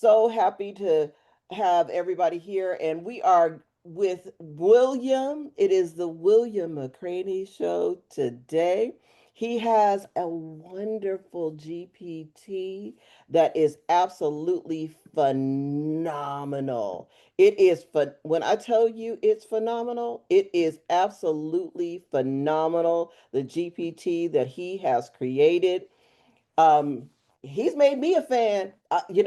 so happy to have everybody here, and we are with William. It is the William McCraney Show today. He has a wonderful GPT that is absolutely phenomenal. It is fun. When I tell you it's phenomenal, it is absolutely phenomenal. The GPT that he has created. Um, he's made me a fan. You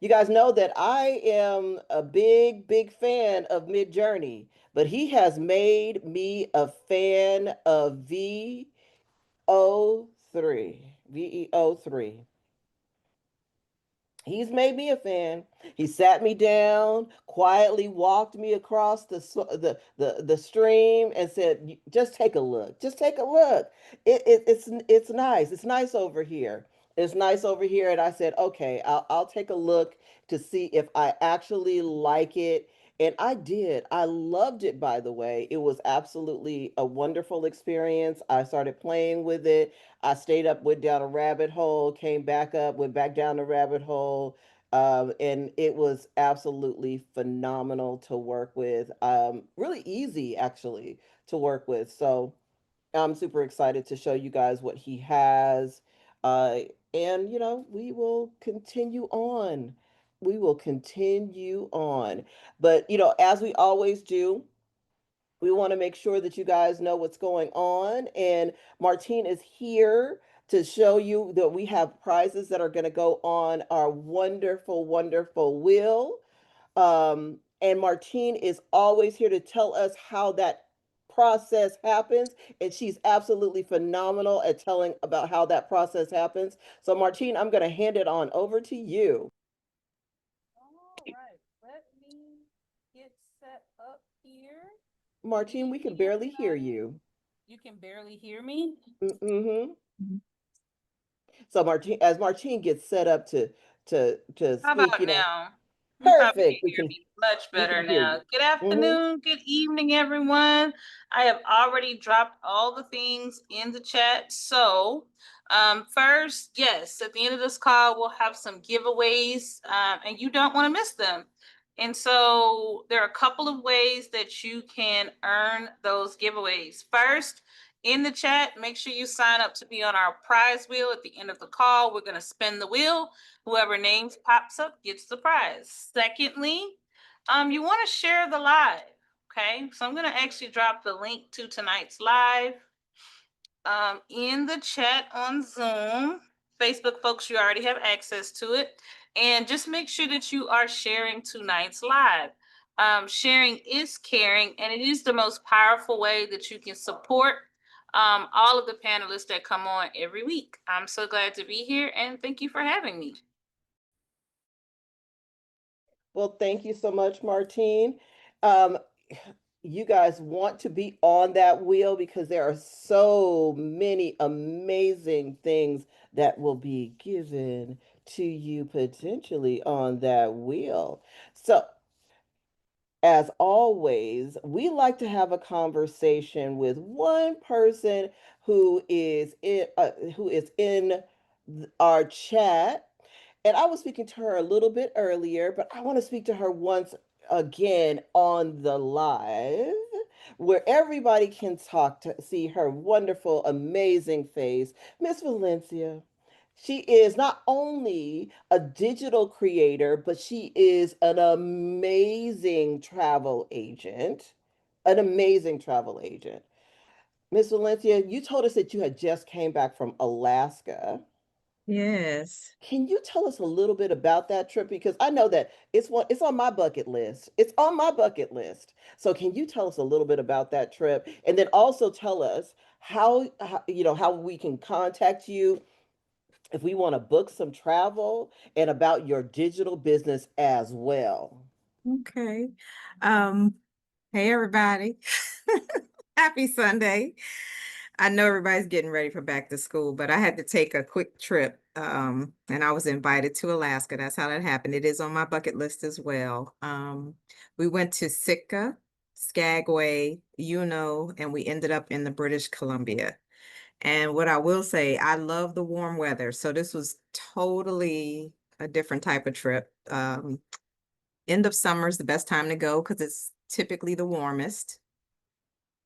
guys know that I am a big fan of Mid Journey, but he has made me a fan of VO3. VEO3. He's made me a fan. He sat me down, quietly walked me across the stream and said, "Just take a look. Just take a look. It's nice. It's nice over here. It's nice over here." And I said, "Okay, I'll take a look to see if I actually like it." And I did. I loved it, by the way. It was absolutely a wonderful experience. I started playing with it. I stayed up, went down a rabbit hole, came back up, went back down the rabbit hole. And it was absolutely phenomenal to work with. Really easy, actually, to work with. So I'm super excited to show you guys what he has. Uh, and, we will continue on. We will continue on. But, as we always do, we want to make sure that you guys know what's going on. And Martine is here to show you that we have prizes that are going to go on our wonderful wheel. And Martine is always here to tell us how that process happens. And she's absolutely phenomenal at telling about how that process happens. So, Martine, I'm going to hand it on over to you. All right, let me get set up here. Good Martine, we can evening, barely hear everybody. you. You can barely hear me. Mm-hmm. So as Martine gets set up to How speak, about now? You probably perfect. can We hear can me much we better can hear now. you. Good Hmm. afternoon, good evening, everyone. I have already dropped all the things in the chat. So, first, yes, at the end of this call, we'll have some giveaways, and you don't want to miss them. And so, there are a couple of ways that you can earn those giveaways. First, in the chat, make sure you sign up to be on our prize wheel at the end of the call. We're going to spin the wheel. Whoever names pops up gets the prize. Secondly, you want to share the live. Okay, so I'm going to actually drop the link to tonight's live in the chat on Zoom. Facebook folks, you already have access to it. And just make sure that you are sharing tonight's live. Sharing is caring, and it is the most powerful way that you can support all of the panelists that come on every week. I'm so glad to be here, and thank you for having me. Well, thank you so much, Martine. Um, you guys want to be on that wheel because there are so many amazing things that will be given to you potentially on that wheel. So, as always, we like to have a conversation with one person who is in our chat. And I was speaking to her a little bit earlier, but I want to speak to her once again on the live where everybody can talk to see her wonderful, amazing face. Miss Valencia. She is not only a digital creator, but she is an amazing travel agent. An amazing travel agent. Miss Valencia, you told us that you had just came back from Alaska. Yes. Can you tell us a little bit about that trip? Because I know that it's on my bucket list. It's on my bucket list. So can you tell us a little bit about that trip? And then also tell us how we can contact you if we want to book some travel and about your digital business as well. Okay. Um, hey everybody. Happy Sunday. I know everybody's getting ready for back to school, but I had to take a quick trip. And I was invited to Alaska. That's how that happened. It is on my bucket list as well. We went to Sitka, Skagway, and we ended up in the British Columbia. And what I will say, I love the warm weather. So this was totally a different type of trip. End of summer is the best time to go because it's typically the warmest.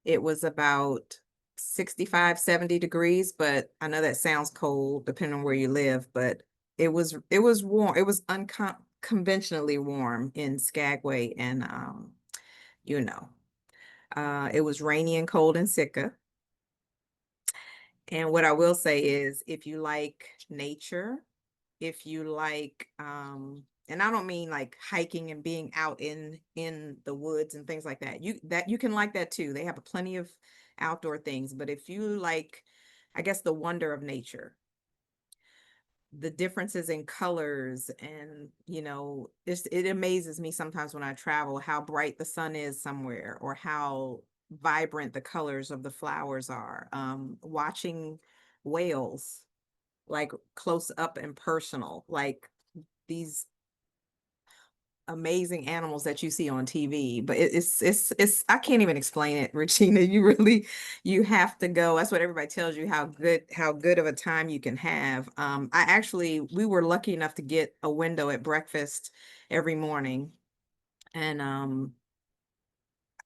It was about 65, 70 degrees, but I know that sounds cold depending on where you live, but it was warm. It was unconventionally warm in Skagway and you know. It was rainy and cold in Sitka. And what I will say is if you like nature, if you like and I don't mean like hiking and being out in the woods and things like that. You can like that too. They have plenty of outdoor things, but if you like I guess the wonder of nature, the differences in colors and it amazes me sometimes when I travel how bright the sun is somewhere or how vibrant the colors of the flowers are. Watching whales like close up and personal, like these amazing animals that you see on TV. But it's I can't even explain it, Regina. You have to go. That's what everybody tells you how good of a time you can have. We were lucky enough to get a window at breakfast every morning. And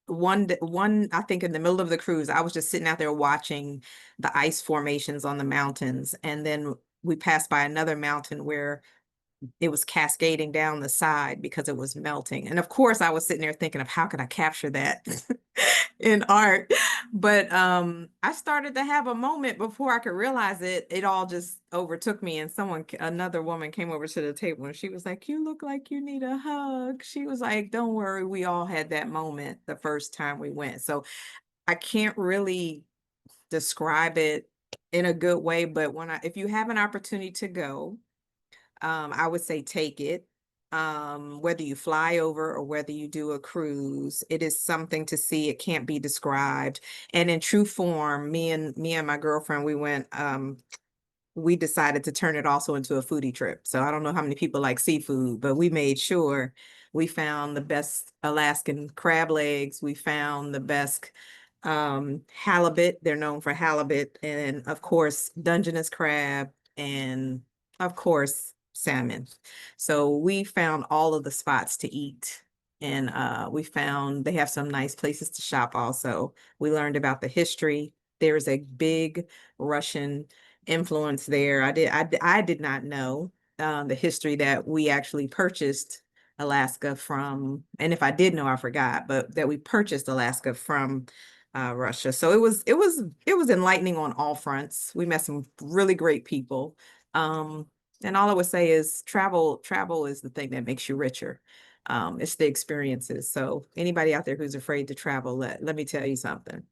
one I think in the middle of the cruise, I was just sitting out there watching the ice formations on the mountains. And then we passed by another mountain where it was cascading down the side because it was melting. And of course, I was sitting there thinking of how could I capture that in art. But I started to have a moment before I could realize it. It all just overtook me. And another woman came over to the table and she was like, "You look like you need a hug." She was like, "Don't worry, we all had that moment the first time we went." So I can't really describe it in a good way, but if you have an opportunity to go, I would say take it. Whether you fly over or whether you do a cruise, it is something to see. It can't be described. And in true form, me and my girlfriend, we decided to turn it also into a foodie trip. So I don't know how many people like seafood, but we made sure we found the best Alaskan crab legs. We found the best halibut. They're known for halibut, and of course, Dungeness crab, and of course, salmon. So we found all of the spots to eat. And we found they have some nice places to shop also. We learned about the history. There's a big Russian influence there. I did not know the history that we actually purchased Alaska from, and if I did know, I forgot, but that we purchased Alaska from Russia. So it was enlightening on all fronts. We met some really great people. Um, and all I would say is travel is the thing that makes you richer. It's the experiences. So anybody out there who's afraid to travel, let me tell you something,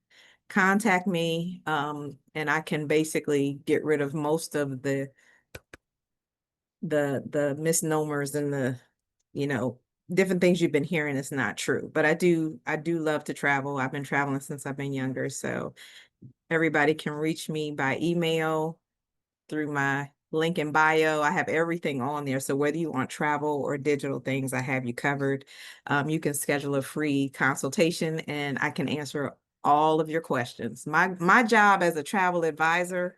contact me, and I can basically get rid of most of the misnomers and the you know different things you've been hearing is not true. But I do love to travel. I've been traveling since I've been younger. So everybody can reach me by email through my link in bio. I have everything on there. So whether you want travel or digital things, I have you covered. You can schedule a free consultation and I can answer all of your questions. My job as a travel advisor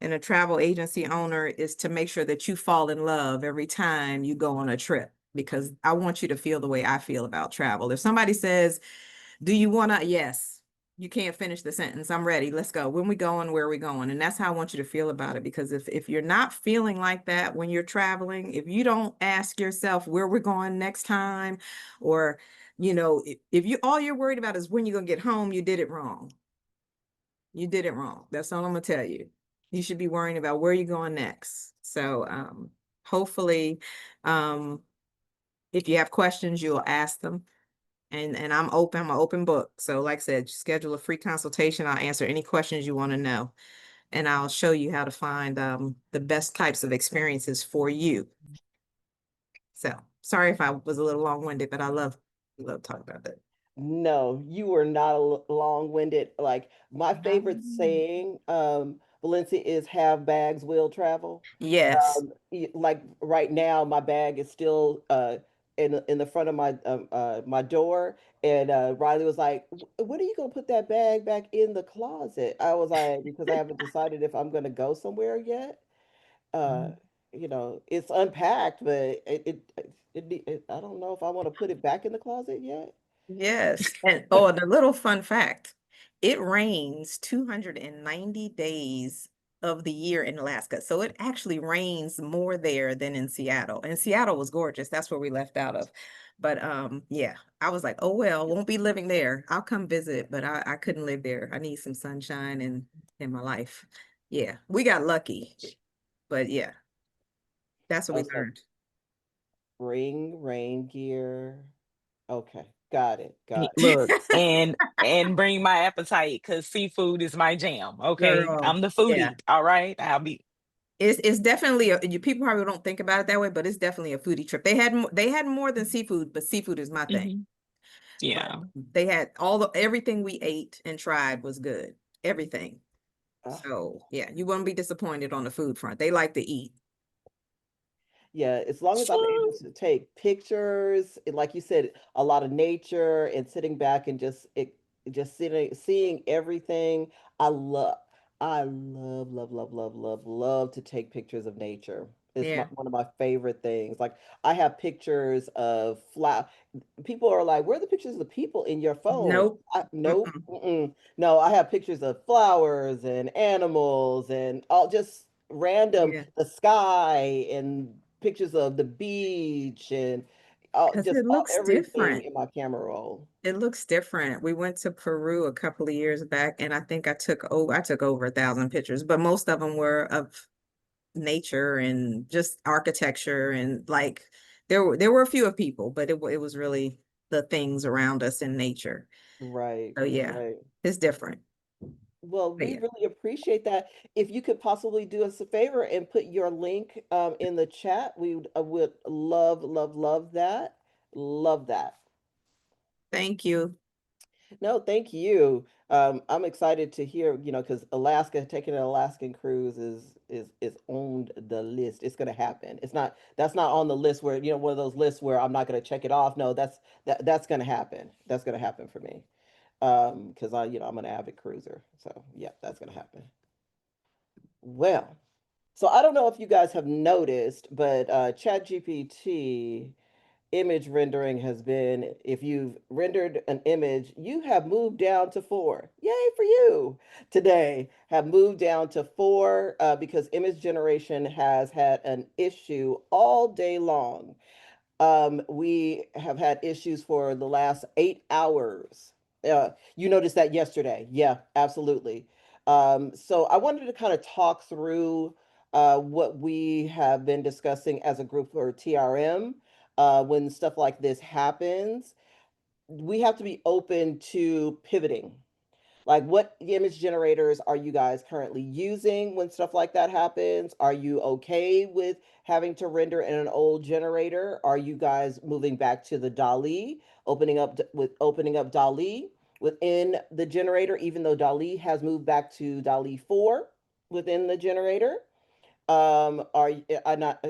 and a travel agency owner is to make sure that you fall in love every time you go on a trip because I want you to feel the way I feel about travel. If somebody says, "Do you want to?" Yes. You can't finish the sentence. "I'm ready. Let's go. When we going? Where are we going?" And that's how I want you to feel about it. Because if you're not feeling like that when you're traveling, if you don't ask yourself where we're going next time, or if you all you're worried about is when you're gonna get home, you did it wrong. You did it wrong. That's all I'm gonna tell you. You should be worrying about where you're going next. So hopefully, um, if you have questions, you'll ask them and I'm an open book. So like I said, schedule a free consultation. I'll answer any questions you want to know. And I'll show you how to find the best types of experiences for you. So sorry if I was a little long-winded, but I love talking about that. No, you were not long-winded. Like my favorite saying, Valencia, is have bags will travel. Yes. Like right now, my bag is still in the front of my door, and Riley was like, "When are you gonna put that bag back in the closet?" I was like, "Because I haven't decided if I'm gonna go somewhere yet." Uh, it's unpacked, but I don't know if I want to put it back in the closet yet. Yes. And oh, the little fun fact, it rains 290 days of the year in Alaska. So it actually rains more there than in Seattle. And Seattle was gorgeous. That's where we left out of. But yeah, I was like, oh well, won't be living there. I'll come visit, but I couldn't live there. I need some sunshine in my life. Yeah, we got lucky. But yeah, that's what Oh, we so learned. bring rain gear. Okay, got it, got it. Look, and bring my appetite because seafood is my jam. Okay, Girl, I'm the yeah. foodie. All right, I'll be. It's definitely people probably don't think about it that way, but it's definitely a foodie trip. They had more than seafood, but seafood is my thing. Mhm. But Yeah. they had everything we ate and tried was good. Everything. So yeah, you won't be disappointed on the food front. They like to eat. Yeah, as long as I'm able to take pictures, and like you said, a lot of nature and sitting back and just seeing everything. I love love to take pictures of nature. It's Yeah. one of my favorite things. Like I have pictures of flower. People are like, "Where are the pictures of the people in your phone?" Nope. Nope. Mm-mm. No, I have pictures of flowers and animals and all just random Yeah. the sky and pictures of the beach and Because it looks everything different. in my camera roll. It looks different. We went to Peru a couple of years back, and I think I took over 1,000 pictures, but most of them were of nature and just architecture and like there were a few of people, but it was really the things around us in nature. Right, So yeah, right. it's different. Well, But we yeah, really appreciate that. If you could possibly do us a favor and put your link in the chat, we would love that. Love that. thank you. No, thank you. I'm excited to hear, because Alaska, taking an Alaskan cruise is on the list. It's gonna happen. That's not on the list where, one of those lists where I'm not gonna check it off. No, that's gonna happen. That's gonna happen for me. Because I'm an avid cruiser. So yeah, that's gonna happen. Well, so I don't know if you guys have noticed, but ChatGPT image rendering has been, if you've rendered an image, you have moved down to 4. Yay for you today. Have moved down to 4 because image generation has had an issue all day long. We have had issues for the last 8 hours. You noticed that yesterday. Yeah, absolutely. So I wanted to kind of talk through what we have been discussing as a group for TRM. When stuff like this happens, we have to be open to pivoting. Like, what image generators are you guys currently using when stuff like that happens? Are you okay with having to render in an old generator? Are you guys moving back to the DALI, opening up DALI within the generator, even though DALI has moved back to DALI 4 within the generator? I not?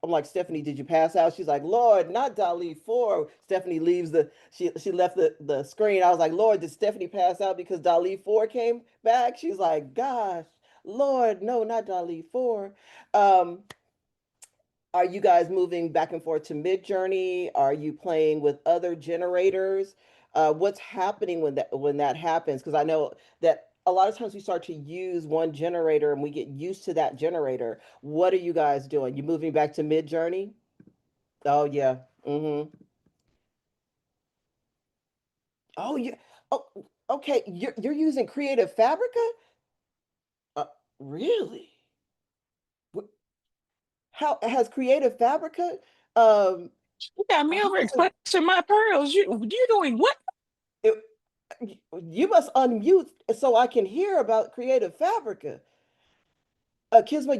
I'm like, Stephanie, did you pass out? She's like, Lord, not Dali 4. Stephanie leaves she left the screen. I was like, Lord, did Stephanie pass out because Dali 4 came back? She's like, gosh, Lord, no, not Dali 4. Um, are you guys moving back and forth to Mid Journey? Are you playing with other generators? What's happening when that happens? Because I know that a lot of times we start to use one generator and we get used to that generator. What are you guys doing? You moving back to Mid Journey? Oh yeah. Mm-hmm. Oh yeah. Oh, okay. You're using Creative Fabrica? Uh, really? How has Creative Fabrica? Um, You got me over here how clutching my pearls. You doing what? it, you must unmute so I can hear about Creative Fabrica. Kisma,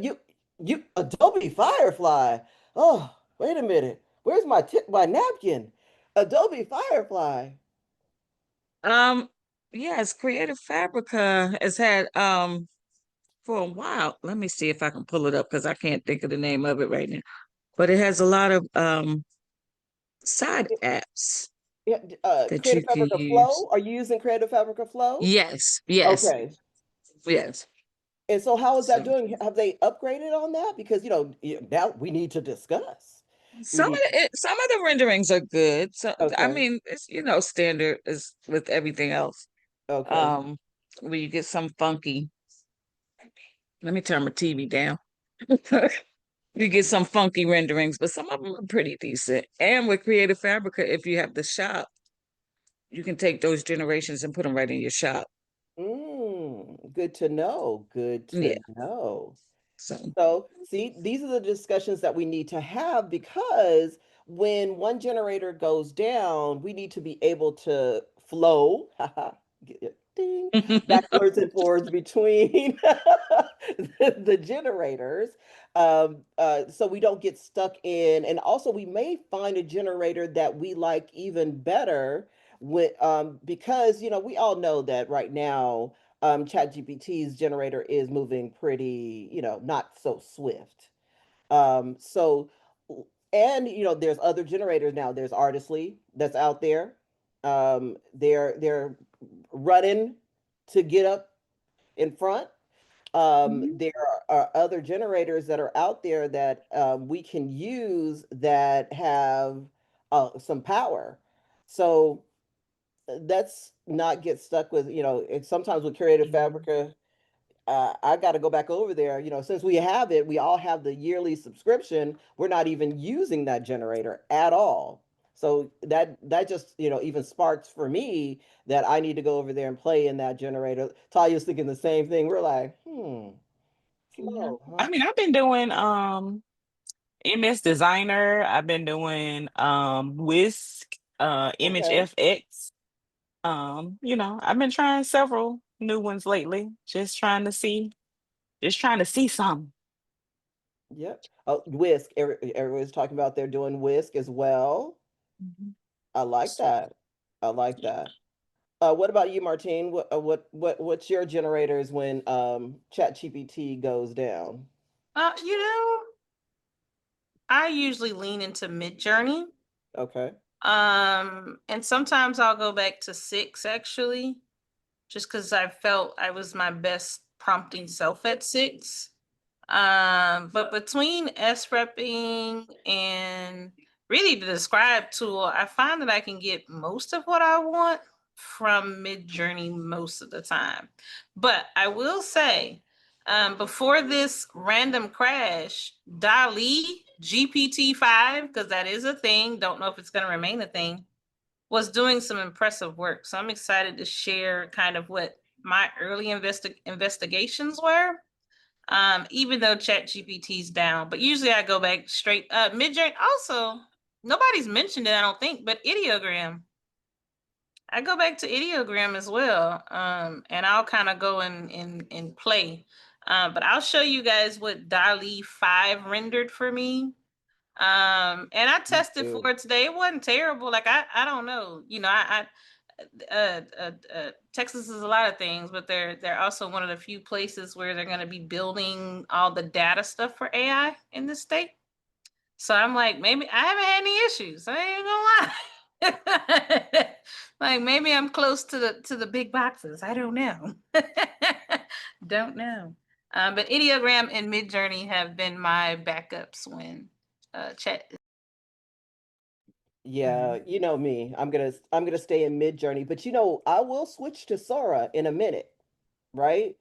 you Adobe Firefly. Oh, wait a minute. Where's my napkin? Adobe Firefly. Um, yes, Creative Fabrica has had for a while. Let me see if I can pull it up because I can't think of the name of it right now. But it has a lot of side apps Yeah, that Creative you can Fabrica use. Flow. Are you using Creative Fabrica Flow? Yes, yes, Okay. yes. And so how is that So doing? Have they upgraded on that? Because now we need to discuss. We need some of the renderings are good. So I okay. mean, it's standard as with everything else. Okay. Um, where you get some funky. Let me turn my TV down. You get some funky renderings, but some of them are pretty decent. And with Creative Fabrica, if you have the shop, you can take those generations and put them right in your shop. Good to know. Good Yeah. to know. So So, see, these are the discussions that we need to have because when one generator goes down, we need to be able to flow, ding, backwards and forwards between the generators. So we don't get stuck in, and also we may find a generator that we like even better with because we all know that right now ChatGPT's generator is moving pretty, not so swift. So, and there's other generators now. There's Artistly that's out there. They're running to get up in front. Mhm. There are other generators that are out there that we can use that have some power. So let's not get stuck with, sometimes with Creative Mhm. Fabrica, I got to go back over there. Since we have it, we all have the yearly subscription. We're not even using that generator at all. So that just even sparks for me that I need to go over there and play in that generator. Talya's thinking the same thing. We're like, Yeah. slow, huh? I mean, I've been doing MS Designer. I've been doing Whisk, Image Okay. FX. I've been trying several new ones lately. Just trying to see some. Yep. Oh, Whisk. Everyone's talking about they're doing Whisk as well. Mhm. I like that. I like Yeah. that. What about you, Martine? What's your generators when ChatGPT goes down? Uh, you know, I usually lean into Mid Journey. Okay. And sometimes I'll go back to six actually, just because I felt I was my best prompting self at six. But between S-repping and really the describe tool, I find that I can get most of what I want from Midjourney most of the time. But I will say, before this random crash, DALI GPT-5, because that is a thing, don't know if it's going to remain a thing, was doing some impressive work. So I'm excited to share kind of what my early investigations were, even though Chat GPT's down. But usually I go back straight up. Midjourney also, nobody's mentioned it, I don't think, but Ideogram. I go back to Ideogram as well. And I'll kind of go and play. But I'll show you guys what DALI 5 rendered for me. And I Me tested too. for it today. It wasn't terrible. Like I don't know. Texas is a lot of things, but they're also one of the few places where they're going to be building all the data stuff for AI in this state. So I'm like, maybe I haven't had any issues. I ain't gonna lie. Like maybe I'm close to the big boxes. I don't know. Don't know. But Ideogram and Midjourney have been my backups when chat. Yeah, you know me. I'm gonna stay in Mid Journey, but I will switch to Sora in a minute, right?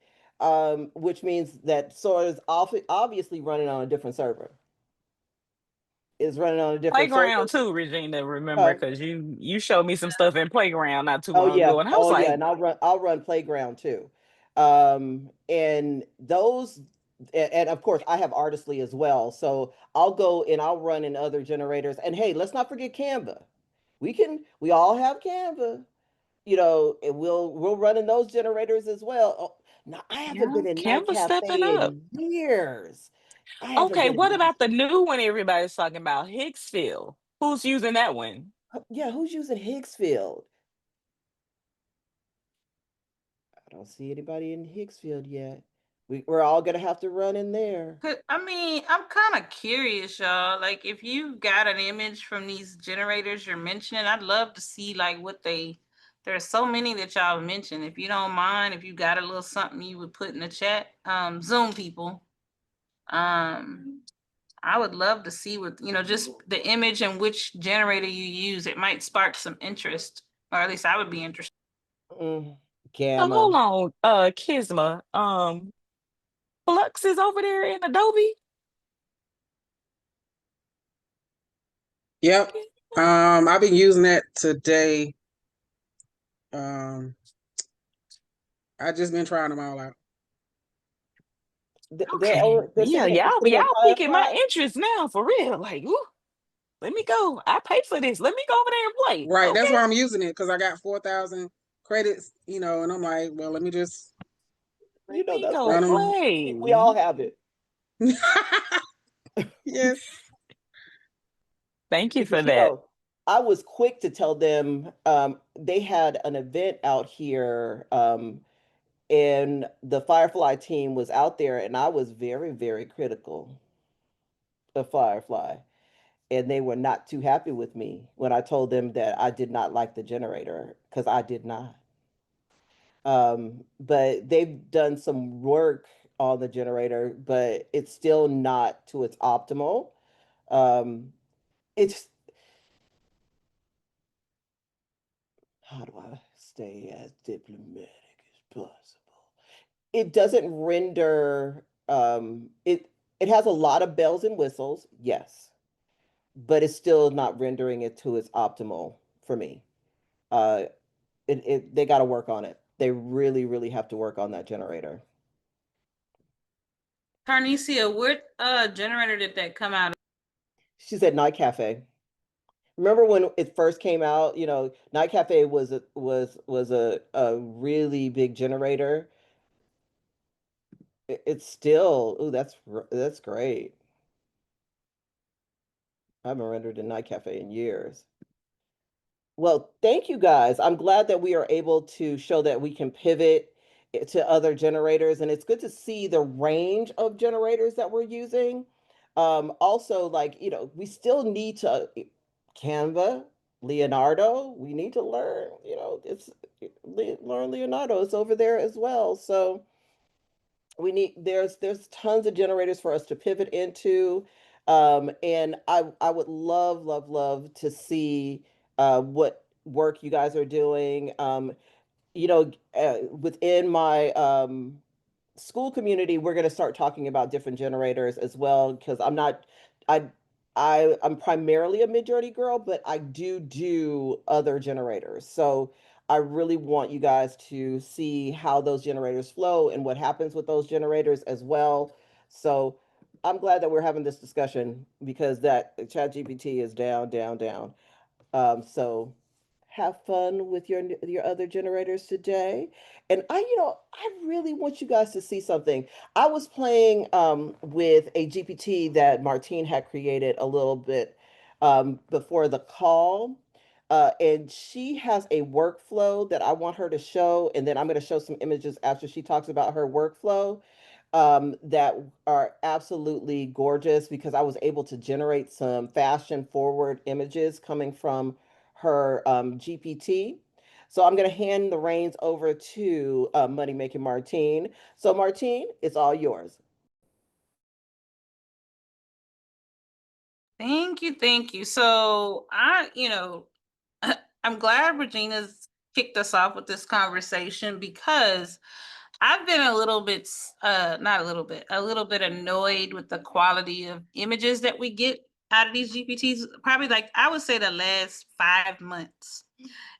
Which means that Sora is obviously running on a different server. Is running on a different Playground server. too, Regina, remember, Uh, because you showed me some stuff in Playground not too Oh long yeah. ago, and I was Oh yeah. like, And I'll run Playground too. And those and of course I have Artistly as well. So I'll go and I'll run in other generators. And hey, let's not forget Canva. We all have Canva, and we'll run in those generators as well. Oh, now I haven't yeah, been in Night Canva's stepping Cafe up. in years. I haven't Okay, been what in about the new one everybody's talking about, Hicksville? Who's using that one? yeah, who's using Hicksfield? I don't see anybody in Hicksfield yet. We're all gonna have to run in there. I mean, I'm kind of curious, y'all. Like, if you've got an image from these generators you're mentioning, I'd love to see like what they There are so many that y'all mentioned. If you don't mind, if you got a little something you would put in the chat, Zoom people. I would love to see what, just the image and which generator you use. It might spark some interest, or at least I would be interested. So Gamma. hold on, Kisma. Flux is over there in Adobe. Yep. I've been using that today. I just been trying them all out. Okay. They're Yeah, saying y'all consider piquing my Firefly. interest now for real. Like, ooh, let me go. I paid for this. Let me go over there and play. Right. That's Okay. why I'm using it, because I got 4,000 credits, and I'm like, well, let me just You Let know me that's go right. run them. We all play. have it. Yes. Thank you for Because that. I was quick to tell them they had an event out here, and the Firefly team was out there, and I was very, very critical of Firefly. And they were not too happy with me when I told them that I did not like the generator, because I did not. But they've done some work on the generator, but it's still not to its optimal. Um, it's How do I stay as diplomatic as possible? It doesn't render it has a lot of bells and whistles, yes, but it's still not rendering it to its optimal for me. Uh they got to work on it. They really, really have to work on that generator. Tarnesia, what generator did that come out of? She said Night Cafe. Remember when it first came out, Night Cafe was a really big generator. It's still, oh, that's great. I haven't rendered a Night Cafe in years. Well, thank you guys. I'm glad that we are able to show that we can pivot to other generators, and it's good to see the range of generators that we're using. Also, like, we still need to Canva, Leonardo. We need to learn, learn Leonardo. It's over there as well. So there's tons of generators for us to pivot into, and I would love to see what work you guys are doing, within my school community. We're going to start talking about different generators as well, because I I'm primarily a Midjourney girl, but I do other generators. So I really want you guys to see how those generators flow and what happens with those generators as well. So I'm glad that we're having this discussion, because that ChatGPT is down, down, down. So have fun with your other generators today. And I really want you guys to see something. I was playing with a GPT that Martine had created a little bit before the call. And she has a workflow that I want her to show, and then I'm going to show some images after she talks about her workflow, that are absolutely gorgeous, because I was able to generate some fashion forward images coming from her GPT. So I'm going to hand the reins over to Money Making Martine. So Martine, it's all yours. Thank you, thank you. So I'm glad Regina's kicked us off with this conversation, because I've been a little bit, not a little bit annoyed with the quality of images that we get out of these GPTs, probably like I would say the last 5 months.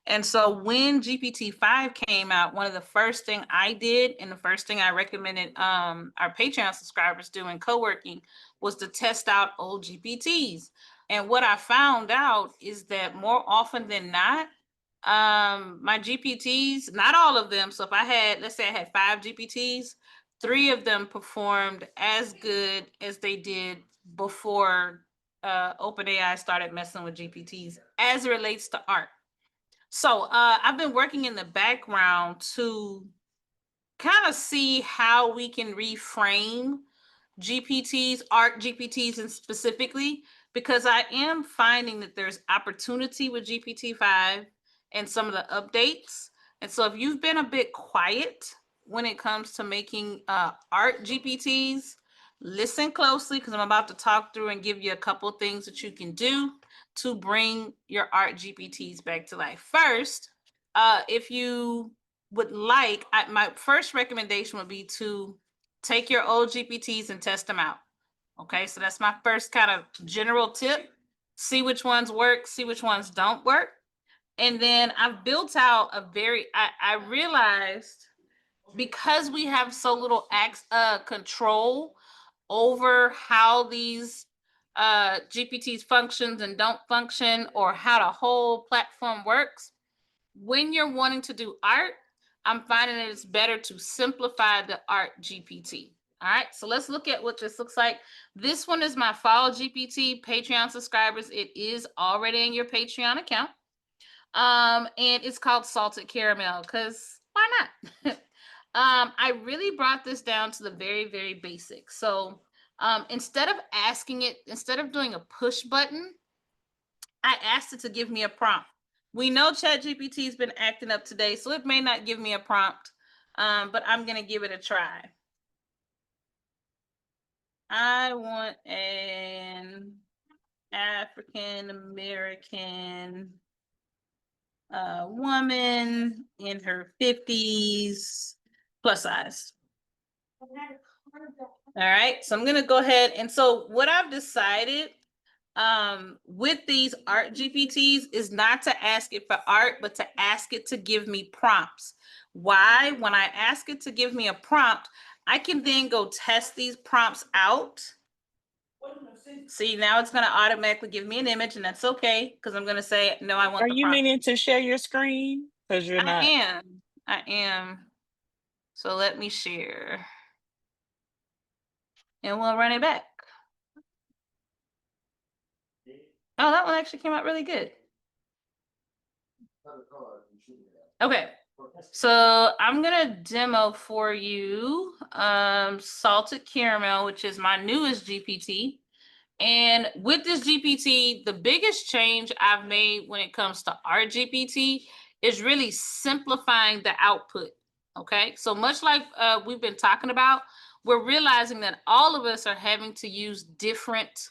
And so when GPT-5 came out, one of the first thing I did, and the first thing I recommended our Patreon subscribers do in co-working, was to test out old GPTs. And what I found out is that more often than not, my GPTs, not all of them. So if let's say I had 5 GPTs, 3 of them performed as good as they did before OpenAI started messing with GPTs as it relates to art. So I've been working in the background to kind of see how we can reframe GPTs, art GPTs, and specifically, because I am finding that there's opportunity with GPT-5 and some of the updates. And so if you've been a bit quiet when it comes to making art GPTs, listen closely because I'm about to talk through and give you a couple things that you can do to bring your art GPTs back to life. First, if you would like, my first recommendation would be to take your old GPTs and test them out. Okay, so that's my first kind of general tip. See which ones work, see which ones don't work. And then I've built out a I realized because we have so little control over how these GPTs functions and don't function, or how the whole platform works, when you're wanting to do art, I'm finding that it's better to simplify the art GPT. All right, so let's look at what this looks like. This one is my fall GPT. Patreon subscribers, it is already in your Patreon account. And it's called Salted Caramel because why not? I really brought this down to the very, very basics. So instead of doing a push button, I asked it to give me a prompt. We know ChatGPT has been acting up today, so it may not give me a prompt, but I'm going to give it a try. I want an African American woman in her 50s, plus size. All right, so I'm going to go ahead. And so what I've decided with these art GPTs is not to ask it for art, but to ask it to give me prompts. Why? When I ask it to give me a prompt, I can then go test these prompts out. See, now it's going to automatically give me an image, and that's okay because I'm going to say, no, I want Are the you prompt. meaning to share your screen? Because you're not. I am. So let me share. And we'll run it back. Oh, that one actually came out really good. Okay, so I'm gonna demo for you Salted Caramel, which is my newest GPT. And with this GPT, the biggest change I've made when it comes to our GPT is really simplifying the output. Okay, so much like we've been talking about, we're realizing that all of us are having to use different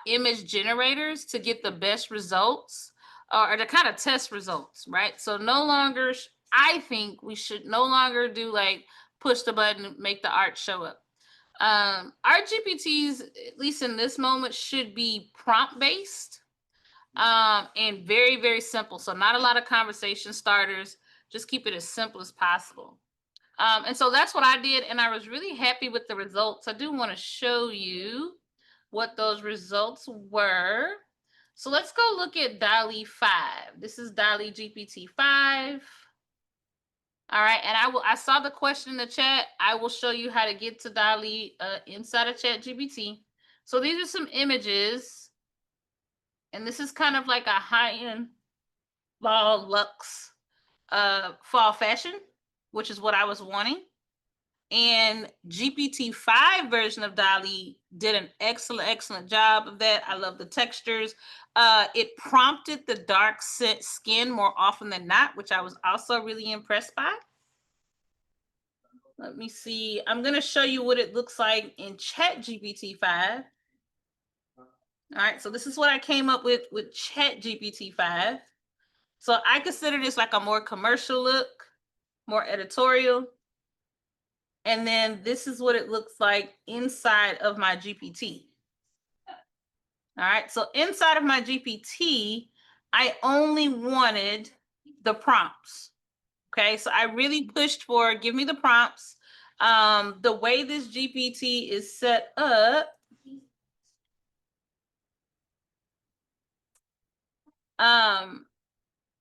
image generators to get the best results, or to kind of test results, right? So no longer, I think we should no longer do like push the button, make the art show up. Our GPTs, at least in this moment, should be prompt based and very, very simple. So not a lot of conversation starters, just keep it as simple as possible. And so that's what I did, and I was really happy with the results. I do want to show you what those results were. So let's go look at DALL-E 5. This is DALL-E GPT 5. All right, and I saw the question in the chat. I will show you how to get to DALL-E inside of ChatGPT. So these are some images, and this is kind of like a high-end fall luxe fall fashion, which is what I was wanting. And GPT-5 version of DALL-E did an excellent job of that. I love the textures. It prompted the dark skin more often than not, which I was also really impressed by. Let me see. I'm going to show you what it looks like in ChatGPT 5. All right, so this is what I came up with ChatGPT 5. So I consider this like a more commercial look, more editorial. And then this is what it looks like inside of my GPT. All right, so inside of my GPT, I only wanted the prompts. Okay, so I really pushed for give me the prompts. The way this GPT is set up,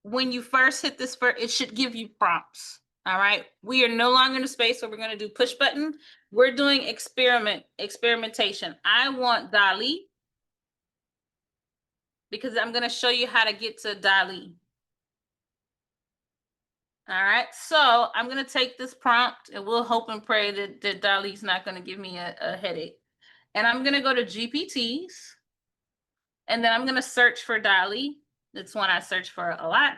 when you first hit this, it should give you prompts. All right, we are no longer in a space where we're going to do push button. We're doing experimentation. I want DALL-E because I'm going to show you how to get to DALL-E. All right, so I'm going to take this prompt and we'll hope and pray that DALL-E's not going to give me a headache. And I'm going to go to GPTs, and then I'm going to search for DALL-E. That's one I search for a lot.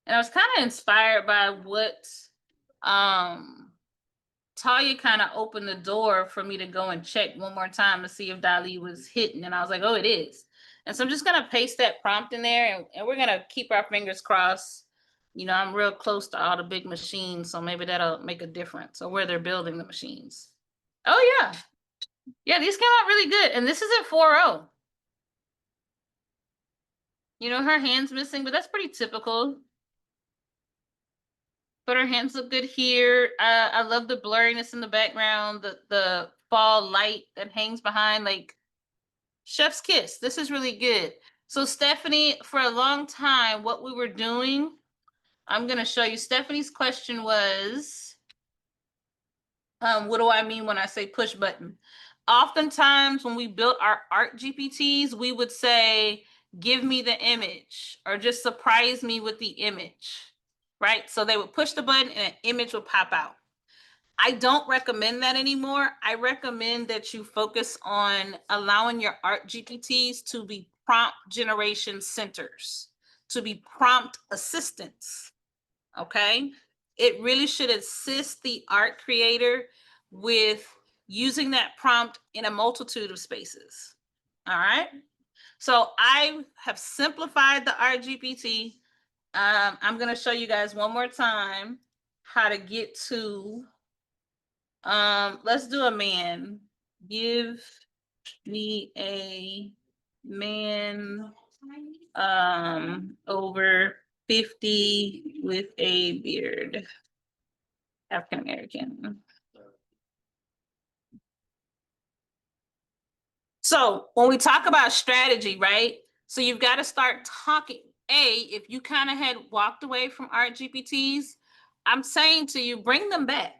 And I was kind of inspired by what Talya kind of opened the door for me to go and check one more time to see if DALL-E was hitting. And I was like, oh, it is. And so I'm just going to paste that prompt in there, and we're going to keep our fingers crossed. You know, I'm real close to all the big machines, so maybe that'll make a difference, or where they're building the machines. Oh, yeah. Yeah, these came out really good. And this is at 4.0. You know, her hand's missing, but that's pretty typical. But her hands look good here. I love the blurriness in the background, the fall light that hangs behind, like chef's kiss. This is really good. So Stephanie, for a long time, what we were doing, I'm gonna show you. Stephanie's question was, what do I mean when I say push button? Oftentimes when we built our art GPTs, we would say, give me the image, or just surprise me with the image, right? So they would push the button and an image would pop out. I don't recommend that anymore. I recommend that you focus on allowing your art GPTs to be prompt generation centers, to be prompt assistants, okay? It really should assist the art creator with using that prompt in a multitude of spaces, all right? So I have simplified the art GPT. I'm gonna show you guys one more time how to get to, let's do a man. Give me a man over 50 with a beard. African American. So when we talk about strategy, right? So you've got to start talking. If you kind of had walked away from art GPTs, I'm saying to you, bring them back,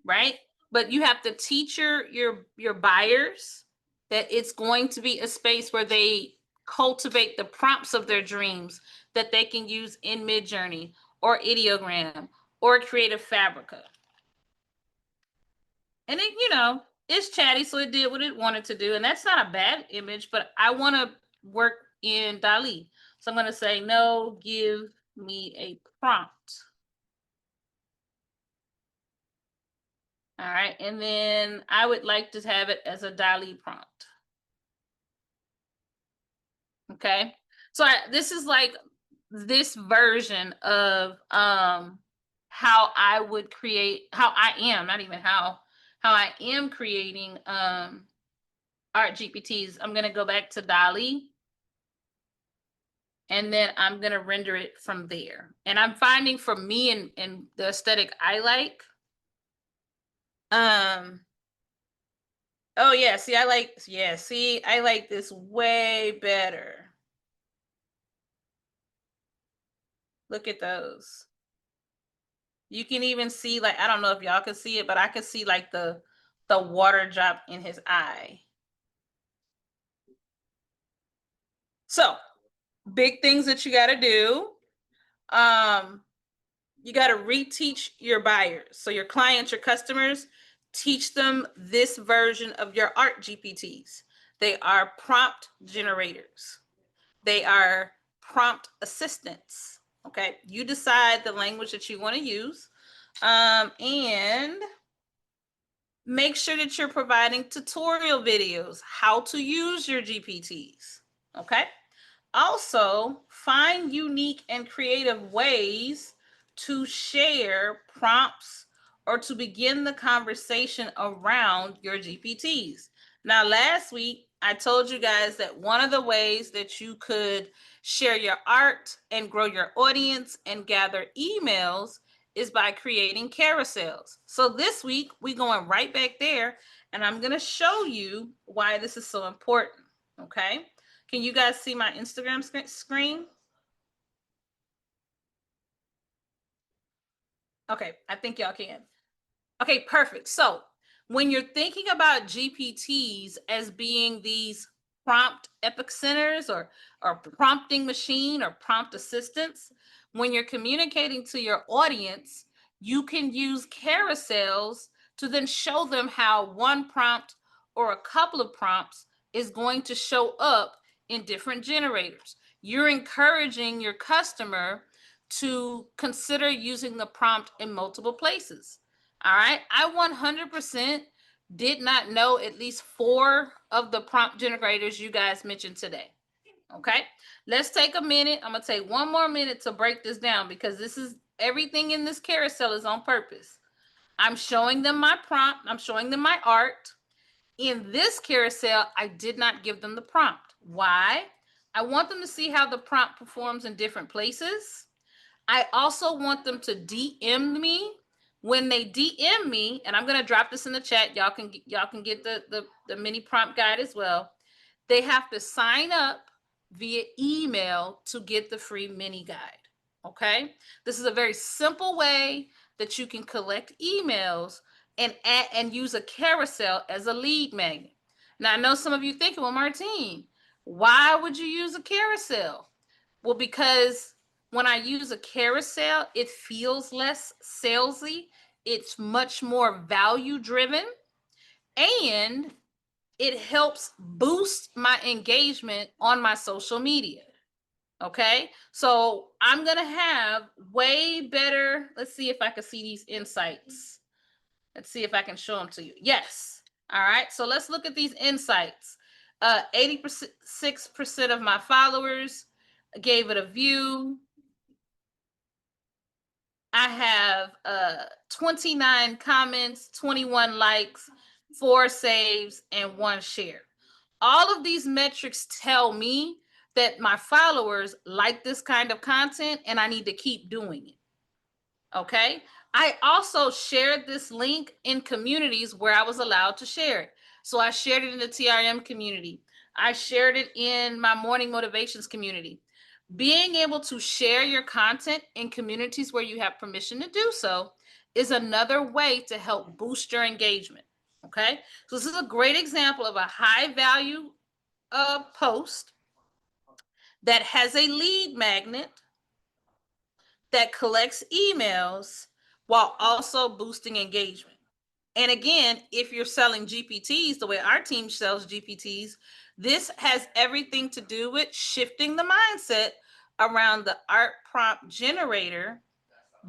right? But you have to teach your buyers that it's going to be a space where they cultivate the prompts of their dreams that they can use in Midjourney or Ideogram or Creative Fabrica. And it, you know, it's chatty, so it did what it wanted to do. And that's not a bad image, but I want to work in DALL-E. So I'm going to say, no, give me a prompt. All right. And then I would like to have it as a DALL-E prompt. Okay. So this is like this version of how I would create, how I am, not even how I am creating art GPTs. I'm going to go back to DALL-E. And then I'm going to render it from there. And I'm finding for me and the aesthetic I like, oh yeah, see, I like this way better. Look at those. You can even see, like, I don't know if y'all can see it, but I can see like the water drop in his eye. So big things that you got to do. You got to reteach your buyers. So your clients, your customers, teach them this version of your art GPTs. They are prompt generators. They are prompt assistants. Okay, you decide the language that you want to use, and make sure that you're providing tutorial videos, how to use your GPTs. Okay, also find unique and creative ways to share prompts or to begin the conversation around your GPTs. Now, last week, I told you guys that one of the ways that you could share your art and grow your audience and gather emails is by creating carousels. So this week, we're going right back there, and I'm going to show you why this is so important, okay? Can you guys see my Instagram screen? Okay, I think y'all can. Okay, perfect. So when you're thinking about GPTs as being these prompt epic centers or prompting machine or prompt assistants, when you're communicating to your audience, you can use carousels to then show them how one prompt or a couple of prompts is going to show up in different generators. You're encouraging your customer to consider using the prompt in multiple places. All right. I 100% did not know at least 4 of the prompt generators you guys mentioned today. Okay. Let's take a minute. I'm going to take one more minute to break this down because this is everything in this carousel is on purpose. I'm showing them my prompt. I'm showing them my art. In this carousel, I did not give them the prompt. Why? I want them to see how the prompt performs in different places. I also want them to DM me. When they DM me, and I'm gonna drop this in the chat, y'all can get the mini prompt guide as well. They have to sign up via email to get the free mini guide. Okay, this is a very simple way that you can collect emails and use a carousel as a lead magnet. Now I know some of you thinking, well, Martine, why would you use a carousel? Well, because when I use a carousel, it feels less salesy. It's much more value driven and it helps boost my engagement on my social media. Okay. So I'm going to have way better. Let's see if I can see these insights. Let's see if I can show them to you. Yes. All right. So let's look at these insights. 86% of my followers gave it a view. I have 29 comments, 21 likes, 4 saves, and 1 share. All of these metrics tell me that my followers like this kind of content and I need to keep doing it. Okay. I also shared this link in communities where I was allowed to share it. So I shared it in the TRM community. I shared it in my morning motivations community. Being able to share your content in communities where you have permission to do so is another way to help boost your engagement. Okay. So this is a great example of a high value post that has a lead magnet that collects emails while also boosting engagement. And again, if you're selling GPTs the way our team sells GPTs, this has everything to do with shifting the mindset around the art prompt generator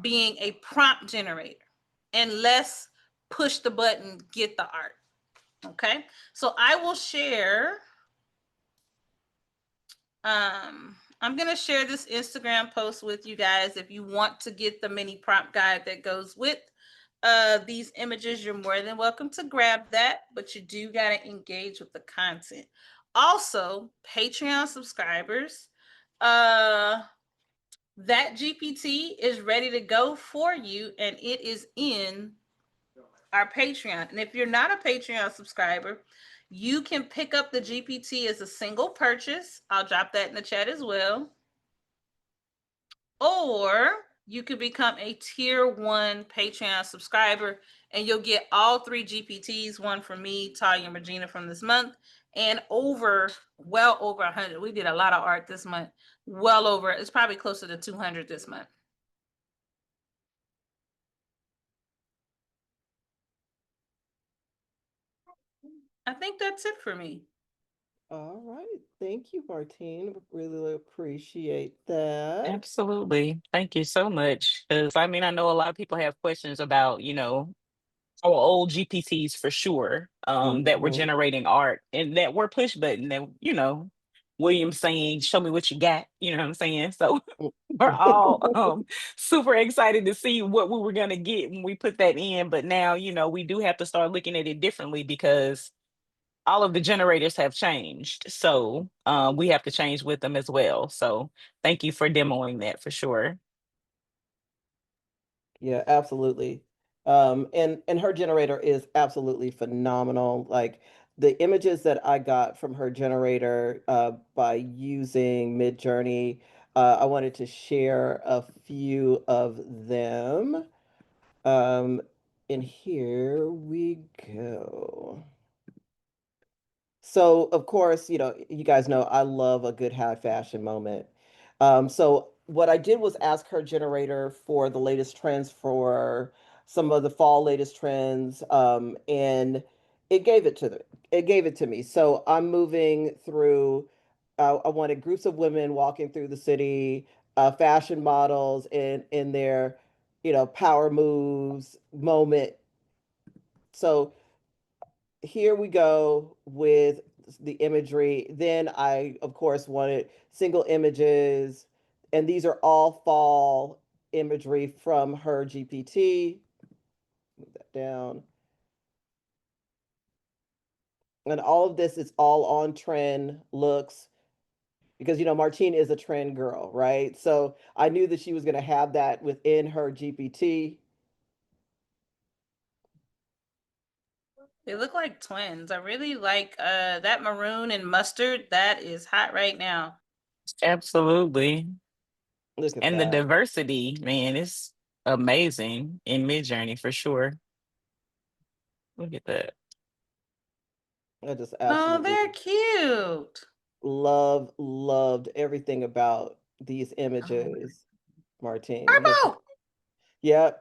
being a prompt generator and less push the button, get the art. Okay, so I will share. I'm going to share this Instagram post with you guys. If you want to get the mini prompt guide that goes with these images, you're more than welcome to grab that, but you do got to engage with the content. Also, Patreon subscribers, that GPT is ready to go for you and it is in our Patreon. And if you're not a Patreon subscriber, you can pick up the GPT as a single purchase. I'll drop that in the chat as well. Or you could become a tier 1 Patreon subscriber and you'll get all 3 GPTs, one from me, Talya, and Regina from this month, and well over 100. We did a lot of art this month. Well over, it's probably closer to 200 this month. I think that's it for me. All right. Thank you, Martine. Really appreciate that. Absolutely. Thank you so much. Because I mean, I know a lot of people have questions about, our old GPTs for sure, that were Mhm. generating art and that were push button that, William saying, show me what you got, you know what I'm saying? So we're all super excited to see what we were gonna get when we put that in. But now, we do have to start looking at it differently because all of the generators have changed. So we have to change with them as well. So thank you for demoing that for sure. Yeah, absolutely. And her generator is absolutely phenomenal. Like the images that I got from her generator by using Midjourney, I wanted to share a few of them. Um, and here we go. So, of course, you guys know I love a good high fashion moment. So what I did was ask her generator for the latest trends for some of the fall latest trends, and it gave it to me. So I'm moving through. I wanted groups of women walking through the city, fashion models in their, power moves moment. So here we go with the imagery. Then I, of course, wanted single images, and these are all fall imagery from her GPT. Move that down. And all of this is all on trend looks because Martine is a trend girl, right? So I knew that she was going to have that within her GPT. They look like twins. I really like that maroon and mustard. That is hot right now. Absolutely. Look at And the that. diversity, man, is amazing in Midjourney for sure. Look at that. I just Oh, they're absolutely cute. loved everything about these images, Martine. Purple. Yep.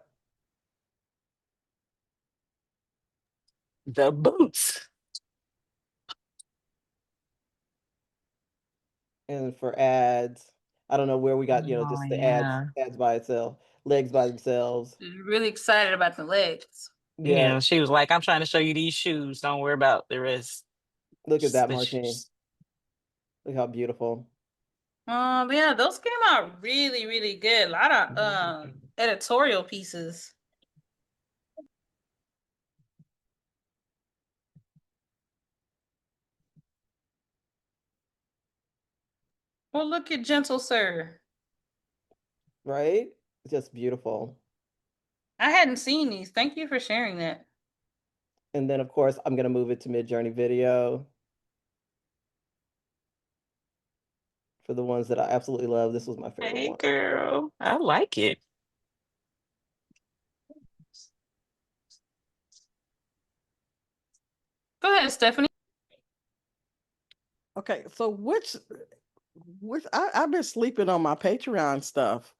The boots. And for ads, I don't know where we got, Oh just the yeah. ads by itself, legs by themselves. Really excited about the legs. Yeah. Yeah, she was like, I'm trying to show you these shoes. Don't worry about the rest. Look at Just that, the Martine. shoes. Look how beautiful. But yeah, those came out really, really good. A lot of editorial pieces. Well, look at Gentle Sir. Right? Just beautiful. I hadn't seen these. Thank you for sharing that. And then, of course, I'm going to move it to Midjourney Video for the ones that I absolutely love. This was my favorite Hey one. girl. I like it. Go ahead, Stephanie. Okay, so I've been sleeping on my Patreon stuff.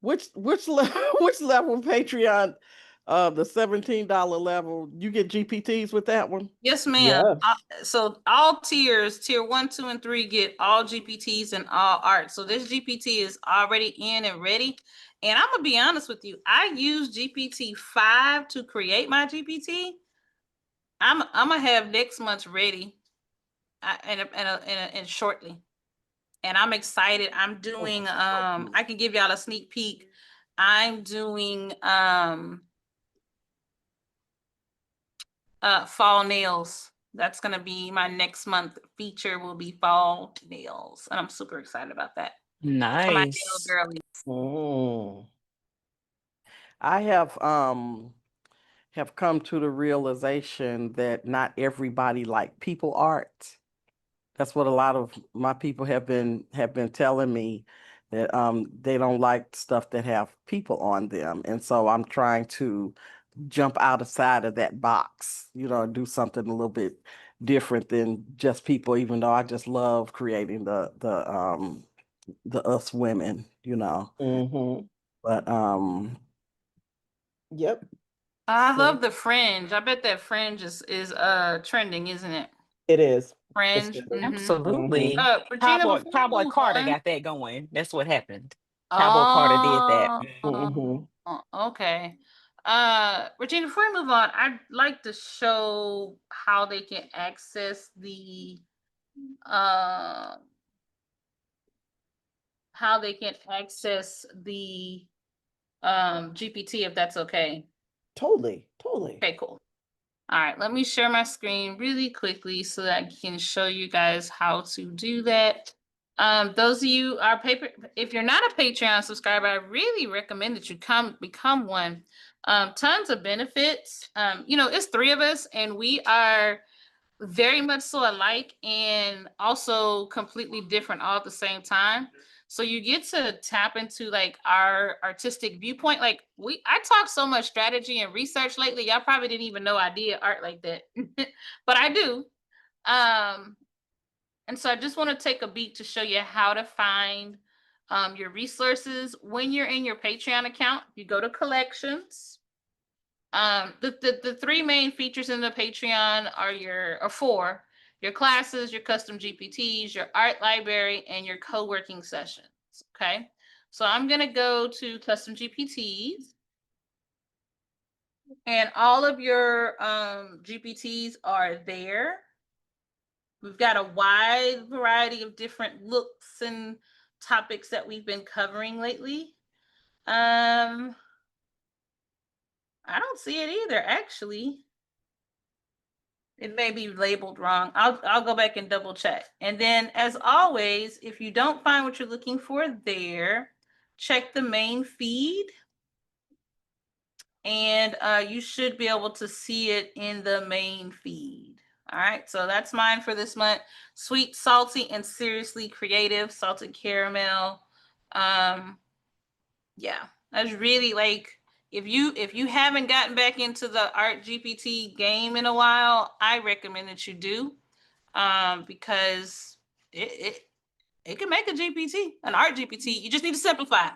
Which level which level Patreon, the $17 level, you get GPTs with that one? Yes, ma'am. Yeah. So all tiers, tier 1, 2, and 3 get all GPTs and all art. So this GPT is already in and ready. And I'm gonna be honest with you, I use GPT-5 to create my GPT. I'm gonna have next month's ready, and shortly. And I'm excited. I'm doing I can give y'all a sneak peek. I'm doing fall nails. That's gonna be my next month feature, will be fall nails. And I'm super excited about that. For my nail Nice. girlies. Mm. I have come to the realization that not everybody like people art. That's what a lot of my people have been telling me, that they don't like stuff that have people on them. And so I'm trying to jump outside of that box, do something a little bit different than just people, even though I just love creating the us women. Mm-hmm. But Yep. I So love the fringe. I bet that fringe is trending, isn't it? it is. It's Fringe. trending. Mm-hmm. Absolutely. Regina, Cowboy before we Cowboy move Carter on. got that going. That's what happened. Cowboy Carter did that. Oh, Mm-hmm. okay. Regina, before we move on, I'd like to show how they can access uh the GPT, if that's okay. Totally. Totally. Okay, cool. All right, let me share my screen really quickly so that I can show you guys how to do that. Those of you are if you're not a Patreon subscriber, I really recommend that you become one. Tons of benefits. It's 3 of us and we are very much so alike and also completely different all at the same time. So you get to tap into like our artistic viewpoint. Like I talk so much strategy and research lately. Y'all probably didn't even know I did art like that, but I do. And so I just want to take a beat to show you how to find your resources when you're in your Patreon account. You go to collections. The 3 main features in the Patreon are 4: your classes, your custom GPTs, your art library, and your co-working sessions. Okay. So I'm going to go to custom GPTs, and all of your GPTs are there. We've got a wide variety of different looks and topics that we've been covering lately. I don't see it either, actually. It may be labeled wrong. I'll go back and double check. And then, as always, if you don't find what you're looking for there, check the main feed, and you should be able to see it in the main feed. All right, so that's mine for this month. Sweet, salty, and seriously creative, salted caramel. Yeah, that's really like, if you haven't gotten back into the art GPT game in a while, I recommend that you do, because it can make a GPT, an art GPT. You just need to simplify.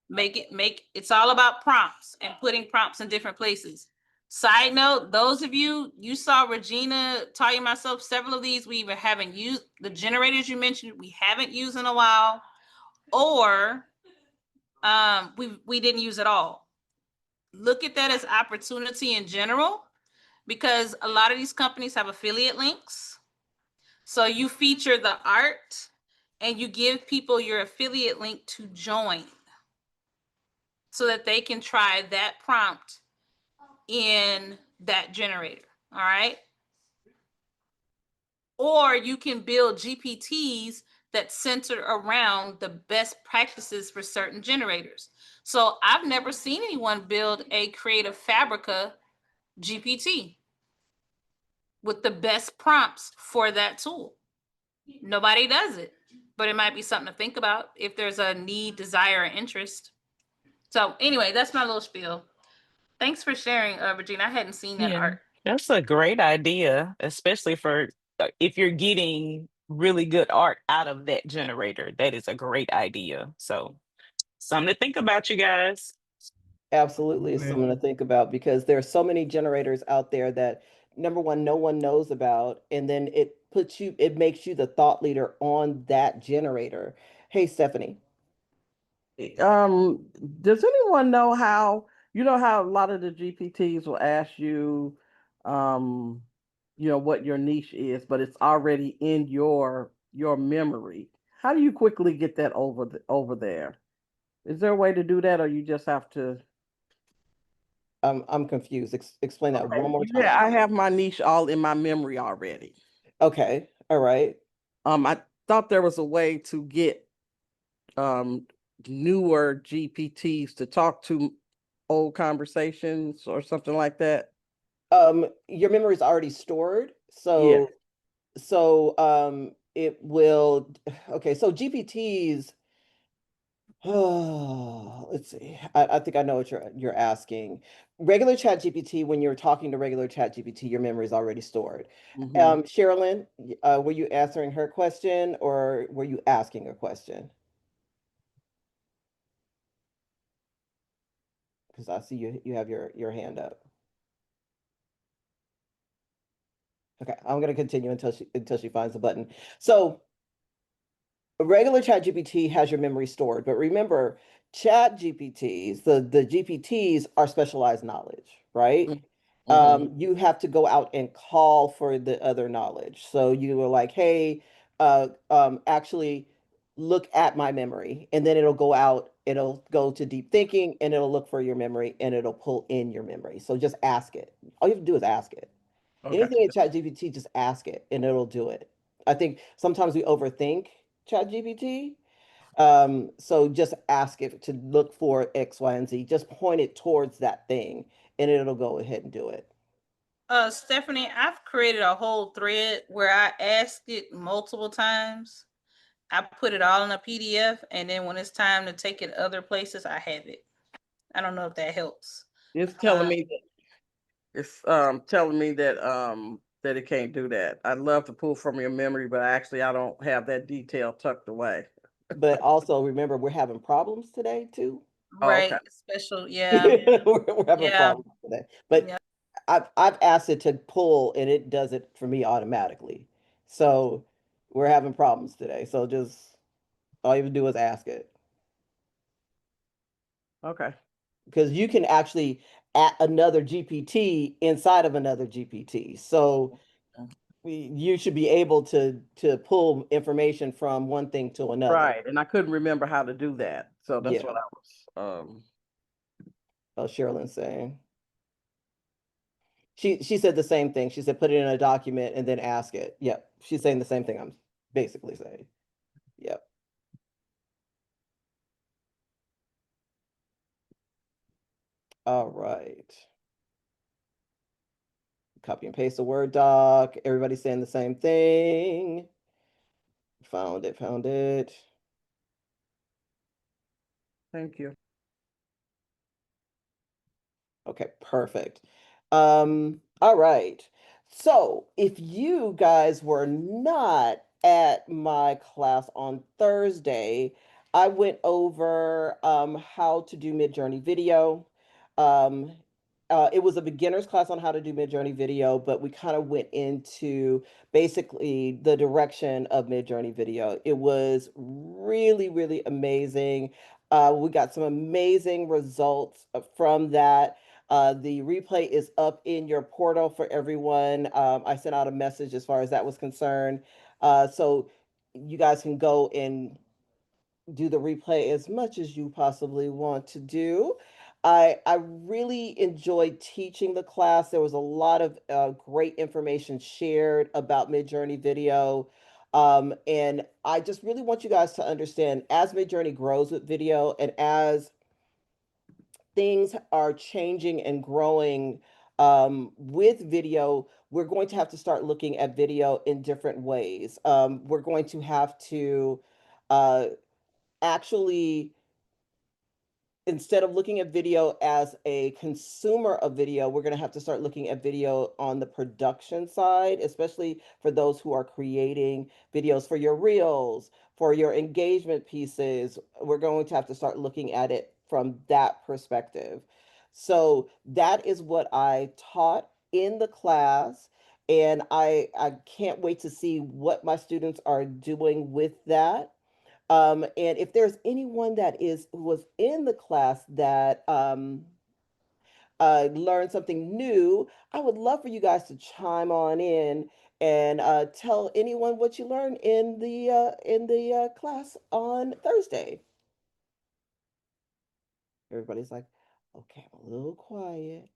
Make it's all about prompts and putting prompts in different places. Side note, those of you saw Regina, Talya, myself, several of these we even haven't used. The generators you mentioned we haven't used in a while, or we didn't use at all. Look at that as opportunity in general, because a lot of these companies have affiliate links. So you feature the art and you give people your affiliate link to join, so that they can try that prompt in that generator. All right. Or you can build GPTs that center around the best practices for certain generators. So I've never seen anyone build a Creative Fabrica GPT with the best prompts for that tool. Nobody does it, but it might be something to think about if there's a need, desire, or interest. So anyway, that's my little spiel. Thanks for sharing, Regina. I hadn't seen that Yeah, art. that's a great idea, especially for if you're getting really good art out of that generator. That is a great idea. So, something to think about, you guys. Absolutely, it's something to think about because there's so many generators out there that number one, no one knows about, and then it makes you the thought leader on that generator. Hey, Stephanie. Um, does anyone know how, you know how a lot of the GPTs will ask you, um, what your niche is, but it's already in your memory. How do you quickly get that over there? Is there a way to do that, or you just have to? I'm confused. Explain that Okay, one more yeah, time. I have my niche all in my memory already. Okay, all right. I thought there was a way to get um newer GPTs to talk to old conversations or something like that. Your memory is already stored, Yeah. it will. Okay, so GPTs. Oh, let's see. I think I know what you're asking. Regular Chat GPT, when you're talking to regular Chat GPT, your memory is already stored. Hmm. Sherilyn, were you answering her question or were you asking a question? Because I see you have your hand up. Okay, I'm gonna continue until she finds the button. So a regular chat GPT has your memory stored, but remember, chat GPTs, the GPTs are specialized knowledge, right? Hmm. You have to go out and call for the other knowledge. So you were like, hey, actually look at my memory, and then it'll go out, it'll go to deep thinking, and it'll look for your memory, and it'll pull in your memory. So just ask it. All you have to do is ask it. Okay. Anything in ChatGPT, just ask it and it'll do it. I think sometimes we overthink ChatGPT. So just ask it to look for X, Y, and Z. Just point it towards that thing and it'll go ahead and do it. Stephanie, I've created a whole thread where I asked it multiple times. I put it all in a PDF, and then when it's time to take it other places, I have it. I don't know if that helps. It's telling Uh, me it's telling me that it can't do that. I'd love to pull from your memory, but actually I don't have that detail tucked away. But also remember, we're having problems today too. Oh, okay. right, special, yeah, We're having yeah, problems today. But yeah. I've asked it to pull and it does it for me automatically. So we're having problems today. So just all you have to do is ask it. Okay. because you can actually add another GPT inside of another GPT. So you should be able to pull information from one thing to another. Right. And I couldn't remember how to do that. So that's Yeah. what I was Oh, Sherilyn's saying. She said the same thing. She said put it in a document and then ask it. Yep. She's saying the same thing I'm basically saying. Yep. All right. Copy and paste the Word doc. Everybody's saying the same thing. Found it, found it. thank you. Okay, perfect. All right. So if you guys were not at my class on Thursday, I went over how to do Midjourney video. Um, it was a beginner's class on how to do Midjourney video, but we kind of went into basically the direction of Midjourney video. It was really, really amazing. We got some amazing results from that. The replay is up in your portal for everyone. I sent out a message as far as that was concerned. So you guys can go and do the replay as much as you possibly want to do. I really enjoyed teaching the class. There was a lot of great information shared about Midjourney video. And I just really want you guys to understand as Midjourney grows with video and as things are changing and growing with video, we're going to have to start looking at video in different ways. We're going to have to uh, actually, instead of looking at video as a consumer of video, we're going to have to start looking at video on the production side, especially for those who are creating videos for your reels, for your engagement pieces. We're going to have to start looking at it from that perspective. So that is what I taught in the class. And I can't wait to see what my students are doing with that. And if there's anyone that is who was in the class that learned something new, I would love for you guys to chime on in and tell anyone what you learned in the class on Thursday. Everybody's like, okay, I'm a little quiet.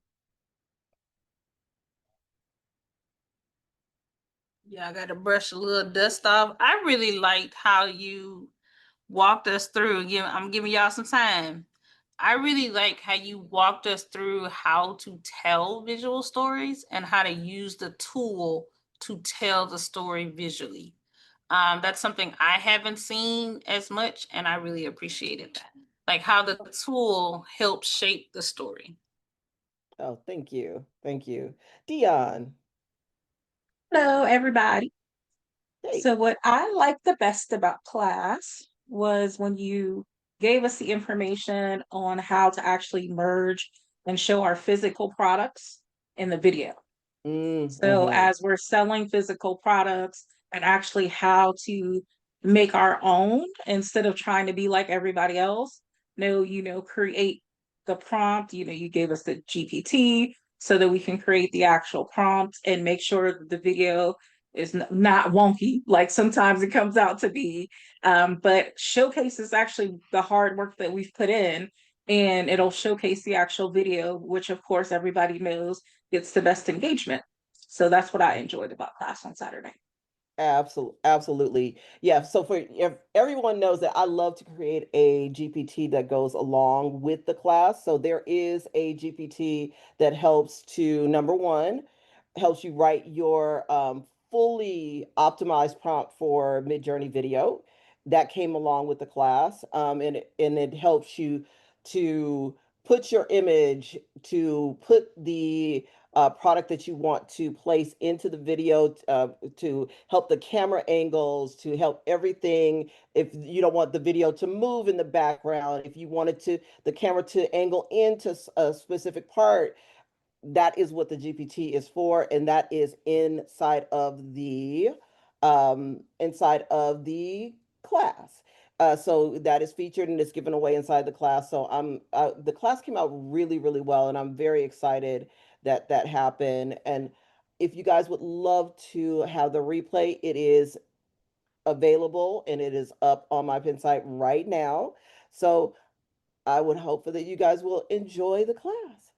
Yeah, I got to brush a little dust off. I really liked how you walked us through. I'm giving y'all some time. I really like how you walked us through how to tell visual stories and how to use the tool to tell the story visually. That's something I haven't seen as much, and I really appreciated that. Like how the tool helps shape the story. Oh, thank you. Thank you. Dion. Hello, everybody. Hey. So, what I liked the best about class was when you gave us the information on how to actually merge and show our physical products in the video. So, Mm-hmm. as we're selling physical products and actually how to make our own instead of trying to be like everybody else, no, create the prompt, you gave us the GPT so that we can create the actual prompt and make sure that the video is not wonky like sometimes it comes out to be, but showcases actually the hard work that we've put in, and it'll showcase the actual video, which of course everybody knows gets the best engagement. So that's what I enjoyed about class on Saturday. Absolutely, absolutely. Yeah, so for if everyone knows that I love to create a GPT that goes along with the class. So there is a GPT that helps to number one, helps you write your fully optimized prompt for Midjourney video. That came along with the class. And it helps you to put your image, to put the product that you want to place into the video, to help the camera angles, to help everything. If you don't want the video to move in the background, if you wanted to the camera to angle into a specific part, that is what the GPT is for, and that is inside of the class. So that is featured and is given away inside the class. So the class came out really, really well, and I'm very excited that that happened. And if you guys would love to have the replay, it is available and it is up on my pin site right now. So I would hope for that you guys will enjoy the class.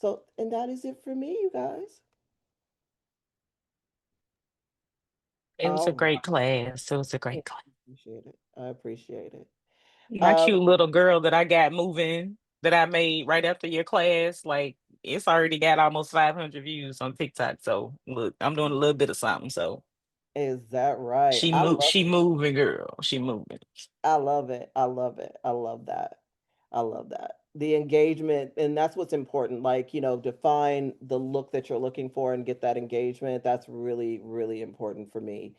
So, and that is it for me, you guys. It was a All great right. class. It was a I great class. appreciate it. I appreciate it. My Um, cute little girl that I got moving that I made right after your class, like it's already got almost 500 views on TikTok. So look, I'm doing a little bit of something. So is that right? I love she it. moving, girl. She moving. I love it. I love it. I love that. I love that. The engagement, and that's what's important. Like, define the look that you're looking for and get that engagement. That's really, really important for me.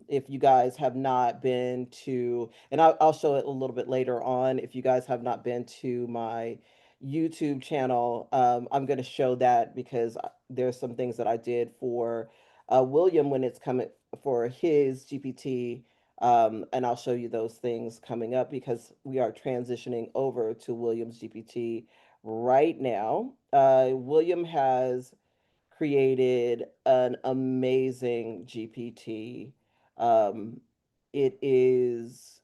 If you guys have not been to, and I'll show it a little bit later on, if you guys have not been to my YouTube channel, I'm going to show that because there's some things that I did for William when it's coming for his GPT, and I'll show you those things coming up because we are transitioning over to William's GPT right now. William has created an amazing GPT. Um, it is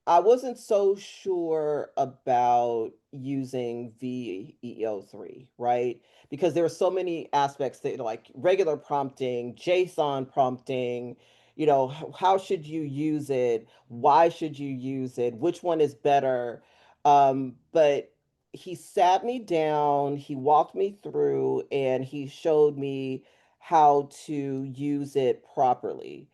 I wasn't so sure about using VEO3, right? Because there are so many aspects that, like regular prompting, JSON prompting, how should you use it? Why should you use it? Which one is better? But he sat me down, he walked me through, and he showed me how to use it properly.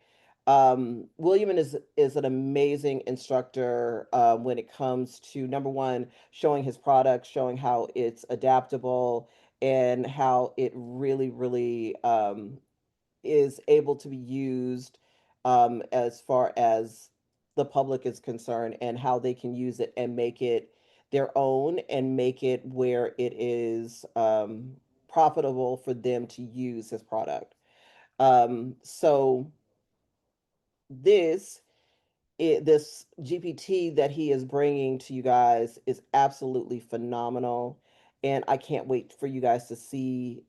William is an amazing instructor when it comes to number one, showing his product, showing how it's adaptable, and how it really, really is able to be used as far as the public is concerned, and how they can use it and make it their own and make it where it is profitable for them to use his product. So this this GPT that he is bringing to you guys is absolutely phenomenal, and I can't wait for you guys to see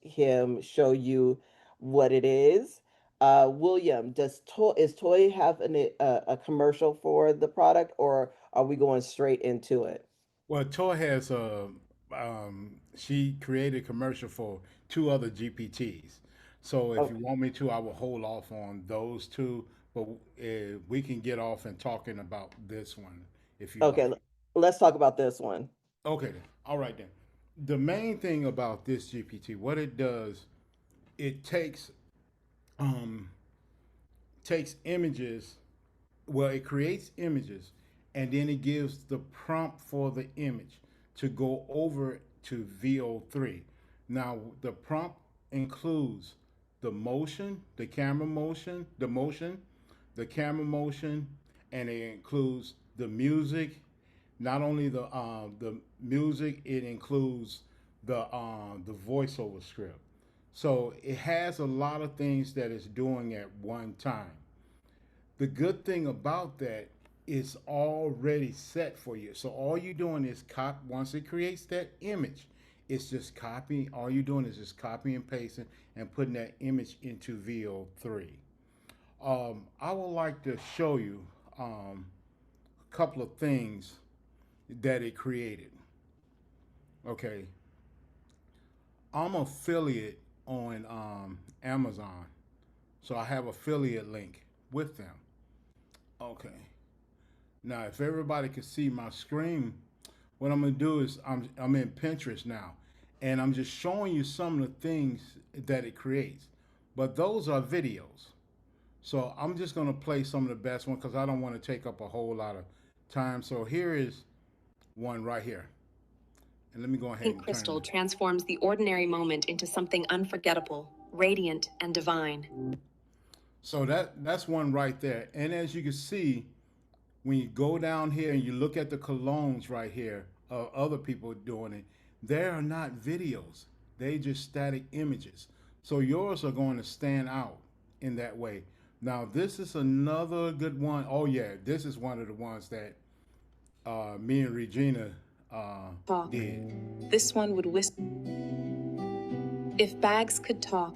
him show you what it is. William, is Toy have a commercial for the product, or are we going straight into it? Well, Tor has she created a commercial for two other GPTs. So if you Okay, want me to, I will hold off on those two, but we can get off and talking about this one if you okay, like. let's talk about this one. Okay, then. All right then. The main thing about this GPT, what it does, it um takes images. Well, it creates images, and then it gives the prompt for the image to go over to VO3. Now, the prompt includes the motion, the camera motion, the camera motion, and it includes the music. Not only the music, it includes the voiceover script. So it has a lot of things that it's doing at one time. The good thing about that is already set for you. So all you're doing is once it creates that image, it's just copying. All you're doing is just copying and pasting and putting that image into VO3. I would like to show you a couple of things that it created. Okay, I'm affiliate on Amazon, so I have affiliate link with them. Okay, now, if everybody can see my screen, what I'm gonna do is I'm in Pinterest now, and I'm just showing you some of the things that it creates. But those are videos, so I'm just gonna play some of the best ones because I don't want to take up a whole lot of time. So here is one right here, and let me go ahead Pink and turn crystal this. transforms the ordinary moment into something unforgettable, radiant, and divine. So that's one right there, and as you can see, when you go down here and you look at the colognes right here of other people doing it, they are not videos. They just static images. So yours are going to stand out in that way. Now this is another good one. Oh yeah, this is one of the ones that me and Regina Talk. did. This one would whisper. If bags could talk,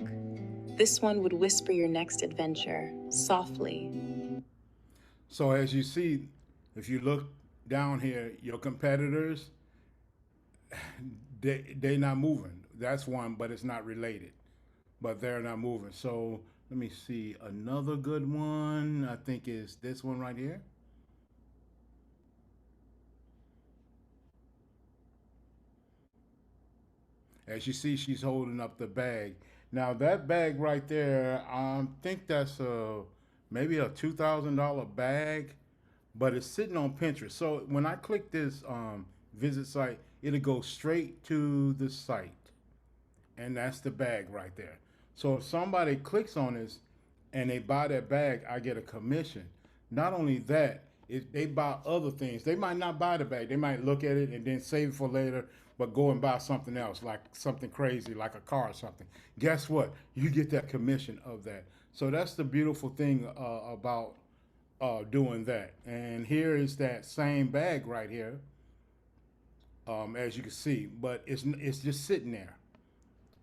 this one would whisper your next adventure softly. So as you see, if you look down here, your competitors, they not moving. That's one, but it's not related. But they're not moving. So let me see another good one. I think is this one right here. As you see, she's holding up the bag. Now that bag right there, I think that's maybe a $2,000 bag, but it's sitting on Pinterest. So when I click this visit site, it'll go straight to the site, and that's the bag right there. So if somebody clicks on this and they buy that bag, I get a commission. Not only that, if they buy other things, they might not buy the bag. They might look at it and then save it for later, but go and buy something else, like something crazy, like a car or something. Guess what? You get that commission of that. So that's the beautiful thing about doing that. And here is that same bag right here, as you can see, but it's just sitting there,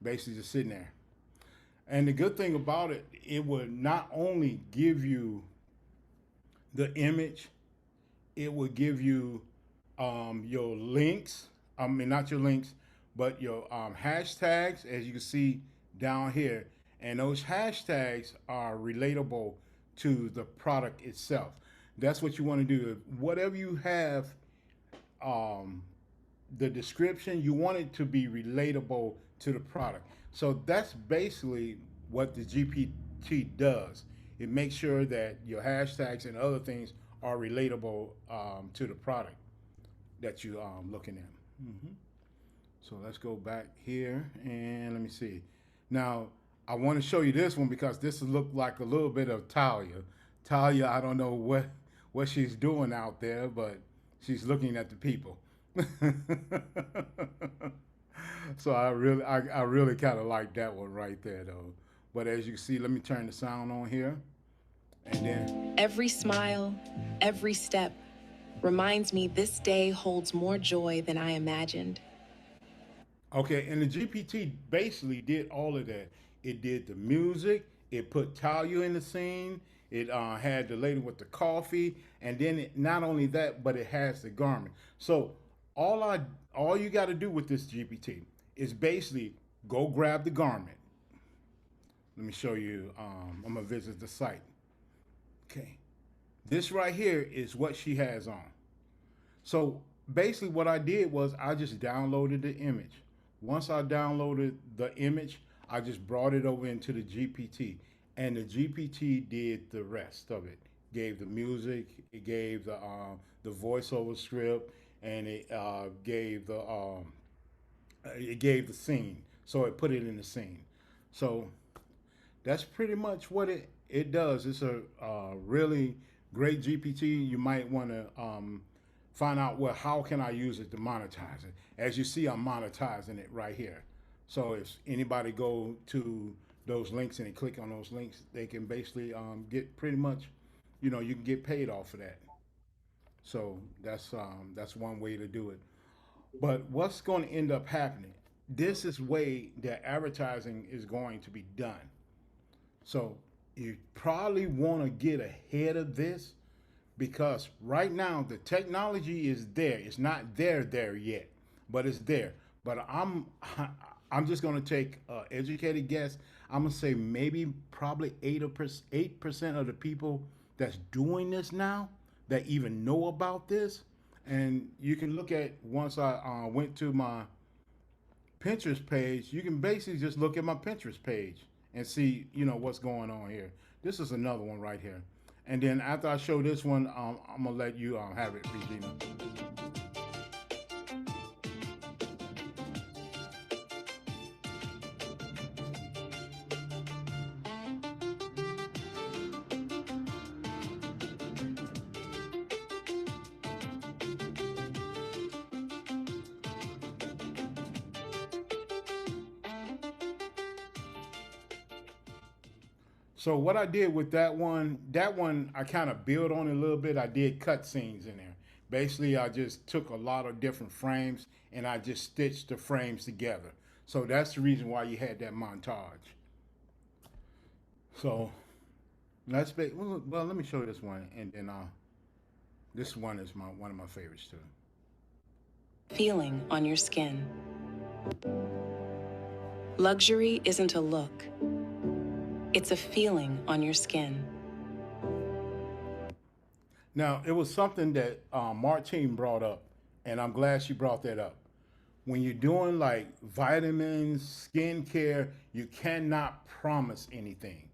basically just sitting there. And the good thing about it, it would not only give you the image, it would give you your links. I mean, not your links, but your hashtags, as you can see down here. And those hashtags are relatable to the product itself. That's what you want to do. Whatever you have, um, the description, you want it to be relatable to the product. So that's basically what the GPT does. It makes sure that your hashtags and other things are relatable to the product that you looking at. So let's go back here and let me see. Now I want to show you this one because this look like a little bit of Talia. Talia, I don't know what she's doing out there, but she's looking at the people. So I really kind of like that one right there though. But as you can see, let me turn the sound on here, and then Every smile, every step reminds me this day holds more joy than I imagined. okay, and the GPT basically did all of that. It did the music. It put Talia in the scene. It had the lady with the coffee, and then not only that, but it has the garment. So all I all you got to do with this GPT is basically go grab the garment. Let me show you. I'm gonna visit the site. Okay, this right here is what she has on. So basically, what I did was I just downloaded the image. Once I downloaded the image, I just brought it over into the GPT, and the GPT did the rest of it. Gave the music, it gave the voiceover script, and it gave the scene. So it put it in the scene. So that's pretty much what it does. It's a really great GPT. You might want to find out, well, how can I use it to monetize it? As you see, I'm monetizing it right here. So if anybody go to those links and they click on those links, they can basically get pretty much, you can get paid off of that. So that's one way to do it. But what's going to end up happening? This is way that advertising is going to be done. So you probably want to get ahead of this because right now the technology is there. It's not there yet, but it's there. But I'm just gonna take an educated guess. I'm gonna say maybe probably 8% of the people that's doing this now that even know about this. And you can look at once I went to my Pinterest page, you can basically just look at my Pinterest page and see, what's going on here. This is another one right here. And then after I show this one, I'm gonna let you have it, Regina. So what I did with that one I kind of built on it a little bit. I did cut scenes in there. Basically, I just took a lot of different frames and I just stitched the frames together. So that's the reason why you had that montage. So well, let me show you this one, and then this one is my one of my favorites too. Feeling on your skin. Luxury isn't a look, it's a feeling on your skin. Now, it was something that Martine brought up, and I'm glad she brought that up. When you're doing like vitamins, skincare, you cannot promise anything.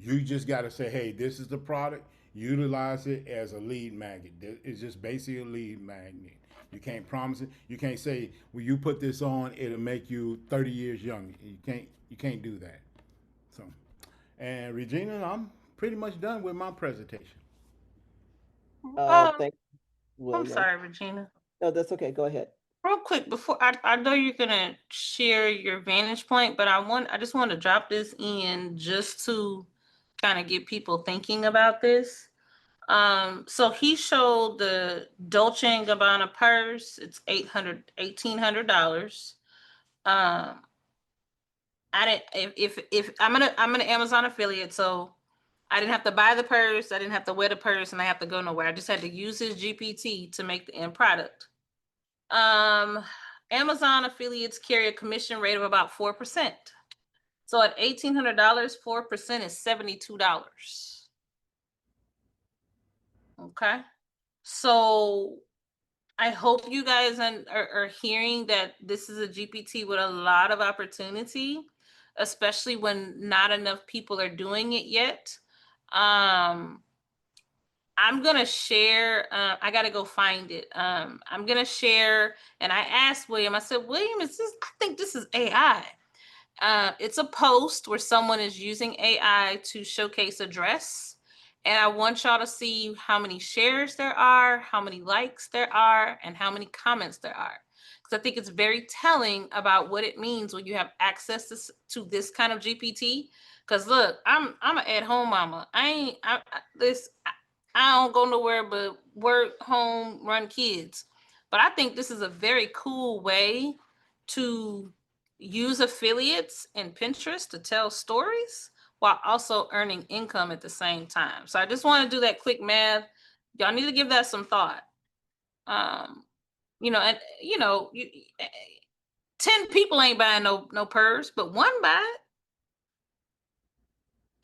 You just got to say, hey, this is the product, utilize it as a lead magnet. It's just basically a lead magnet. You can't promise it. You can't say, when you put this on, it'll make you 30 years younger. You can't do that. So, and Regina, I'm pretty much done with my presentation. Um, Thank I'm William. sorry, Regina. No, that's okay. Go ahead. Real quick, before I know you're gonna share your vantage point, but I just want to drop this in just to kind of get people thinking about this. So he showed the Dolce and Gabbana purse. It's $1,800. Um, I didn't if I'm an Amazon affiliate, so I didn't have to buy the purse, I didn't have to wear the purse, and I have to go nowhere. I just had to use his GPT to make the end product. Um, Amazon affiliates carry a commission rate of about 4%. So at $1,800, 4% is $72. Okay. So I hope you guys are hearing that this is a GPT with a lot of opportunity, especially when not enough people are doing it yet. Um, I'm gonna share. I gotta go find it. I'm gonna share, and I asked William. I said, William, is this? I think this is AI. It's a post where someone is using AI to showcase a dress. And I want y'all to see how many shares there are, how many likes there are, and how many comments there are. Because I think it's very telling about what it means when you have access to this kind of GPT. Because look, I'm an at-home mama. I don't go nowhere but work, home, run kids. But I think this is a very cool way to use affiliates in Pinterest to tell stories while also earning income at the same time. So I just want to do that quick math. Y'all need to give that some thought. Um, and 10 people ain't buying no purse, but one buy it.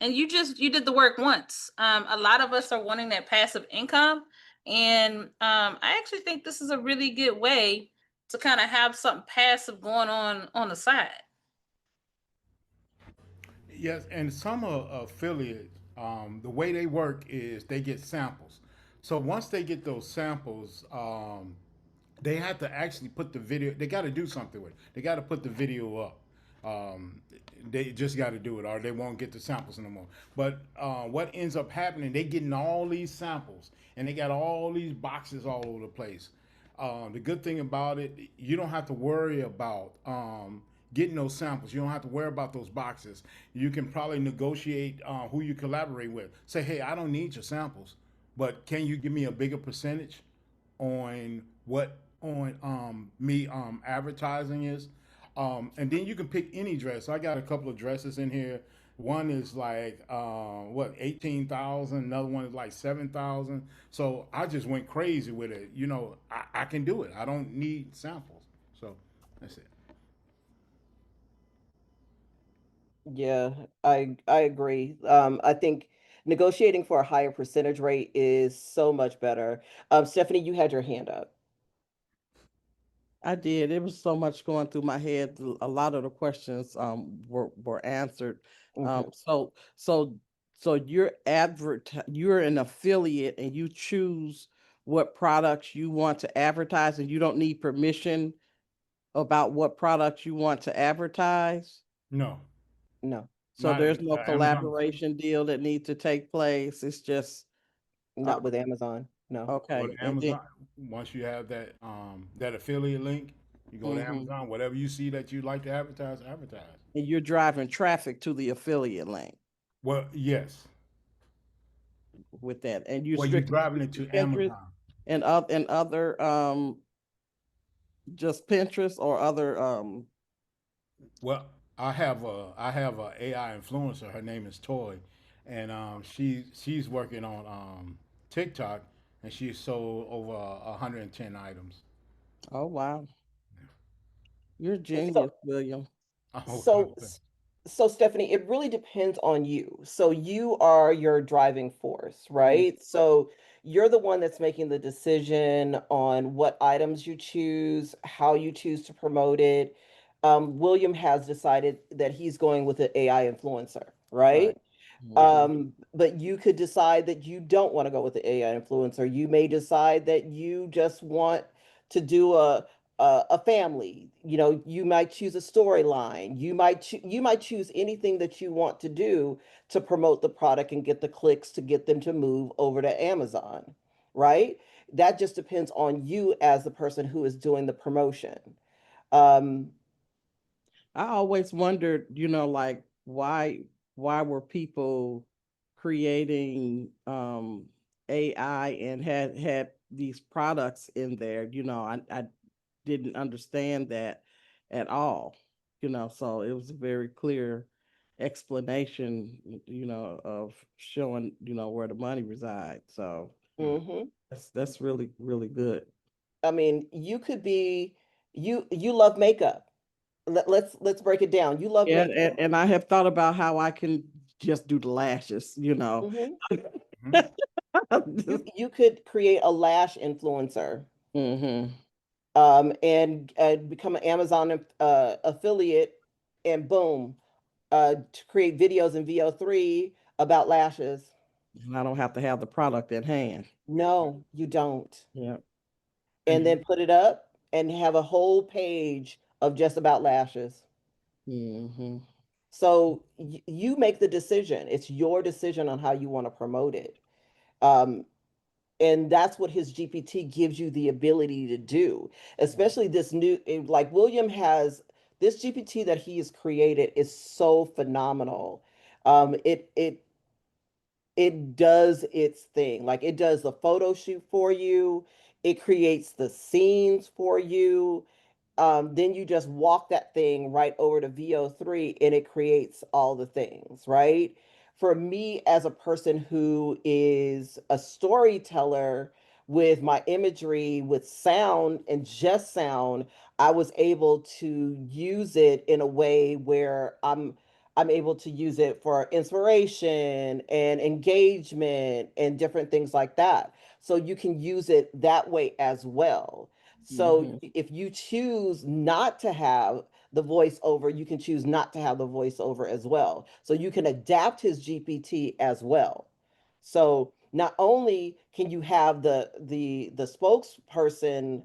And you did the work once. A lot of us are wanting that passive income. And I actually think this is a really good way to kind of have something passive going on the side. Yes, and some affiliates, the way they work is they get samples. So once they get those samples, they have to actually put the video. They got to do something with it. They got to put the video up. Um, they just got to do it, or they won't get the samples no more. But what ends up happening? They getting all these samples, and they got all these boxes all over the place. The good thing about it, you don't have to worry about getting those samples. You don't have to worry about those boxes. You can probably negotiate who you collaborate with. Say, hey, I don't need your samples, but can you give me a bigger percentage on what on me advertising is? And then you can pick any dress. I got a couple of dresses in here. One is like 18,000. Another one is like 7,000. So I just went crazy with it. I can do it. I don't need samples. So that's it. Yeah, I agree. I think negotiating for a higher percentage rate is so much better. Stephanie, you had your hand up. I did. It was so much going through my head. A lot of the questions were answered. Hmm. So you're an affiliate and you choose what products you want to advertise, and you don't need permission about what products you want to advertise. No, No, So not there's no Amazon. collaboration deal that needs to take place. It's just uh, not with Amazon. No. Go to okay. And then Amazon. Once you have that affiliate link, you go to mhm. Amazon. Whatever you see that you like to advertise, advertise. And you're driving traffic to the affiliate link. Well, yes. with that, and you Well, you strictly driving it using to Pinterest Amazon. and other just Pinterest or other Well, I have a AI influencer. Her name is Toy, and she's working on TikTok, and she's sold over 110 items. oh wow, you're a So genius, William. Oh, So, so Stephanie, it really depends on you. So you are your driving force, Mm, right? So you're the one that's making the decision on what items you choose, how you choose to promote it. William has decided that he's going with an AI influencer, right. right? Hmm. But you could decide that you don't want to go with the AI influencer. You may decide that you just want to do a family. You know, you might choose a storyline. You might choose anything that you want to do to promote the product and get the clicks to get them to move over to Amazon, right? That just depends on you as the person who is doing the promotion. Um, I always wondered, like why were people creating AI and had these products in there? I didn't understand that at all. So it was a very clear explanation, of showing, where the money resides. So mhm. that's really, really good. I mean, you could be you love makeup. Let's break it down. You love Yeah, makeup. and I have thought about how I can just do the lashes. Hmm. mhm. You could create a lash influencer, Mm-hmm. and become an Amazon affiliate, and boom, to create videos in VO3 about lashes. And I don't have to have the product at hand. No, you don't. Yeah. And And then put it up and have a whole page of just about lashes. Mm-hmm. So you make the decision. It's your decision on how you want to promote it. Um, and that's what his GPT gives you the ability to do, especially this new, like William has this GPT that he has created is so phenomenal. It does its thing. Like it does the photo shoot for you. It creates the scenes for you. Then you just walk that thing right over to VO3 and it creates all the things, right? For me, as a person who is a storyteller with my imagery, with sound and just sound, I was able to use it in a way where I'm able to use it for inspiration and engagement and different things like that. So you can use it that way as well. So Mm-hmm. if you choose not to have the voiceover, you can choose not to have the voiceover as well. So you can adapt his GPT as well. So not only can you have the spokesperson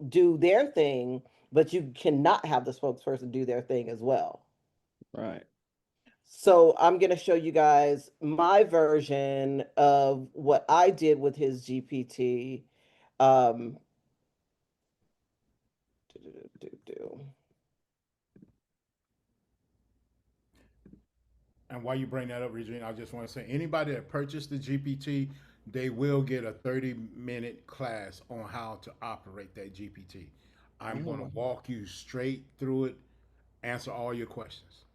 do their thing, but you cannot have the spokesperson do their thing as well. Right. So I'm going to show you guys my version of what I did with his GPT. Um, do, do, do, do. and while you bring that up, Regina, I just want to say anybody that purchased the GPT, they will get a 30-minute class on how to operate that GPT. I'm going to Oh, walk you straight through it, answer all your questions.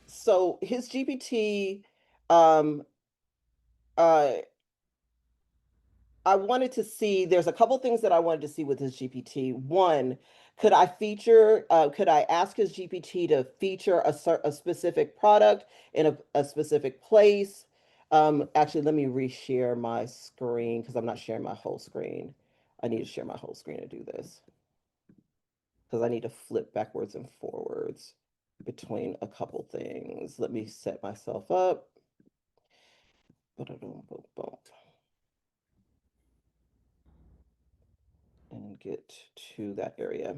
So his GPT, um, uh, I wanted to see, there's a couple things that I wanted to see with his GPT. One, could I ask his GPT to feature a specific product in a specific place? Actually, let me reshare my screen because I'm not sharing my whole screen. I need to share my whole screen to do this because I need to flip backwards and forwards between a couple things. Let me set myself up. Boom, boom, boom, and get to that area.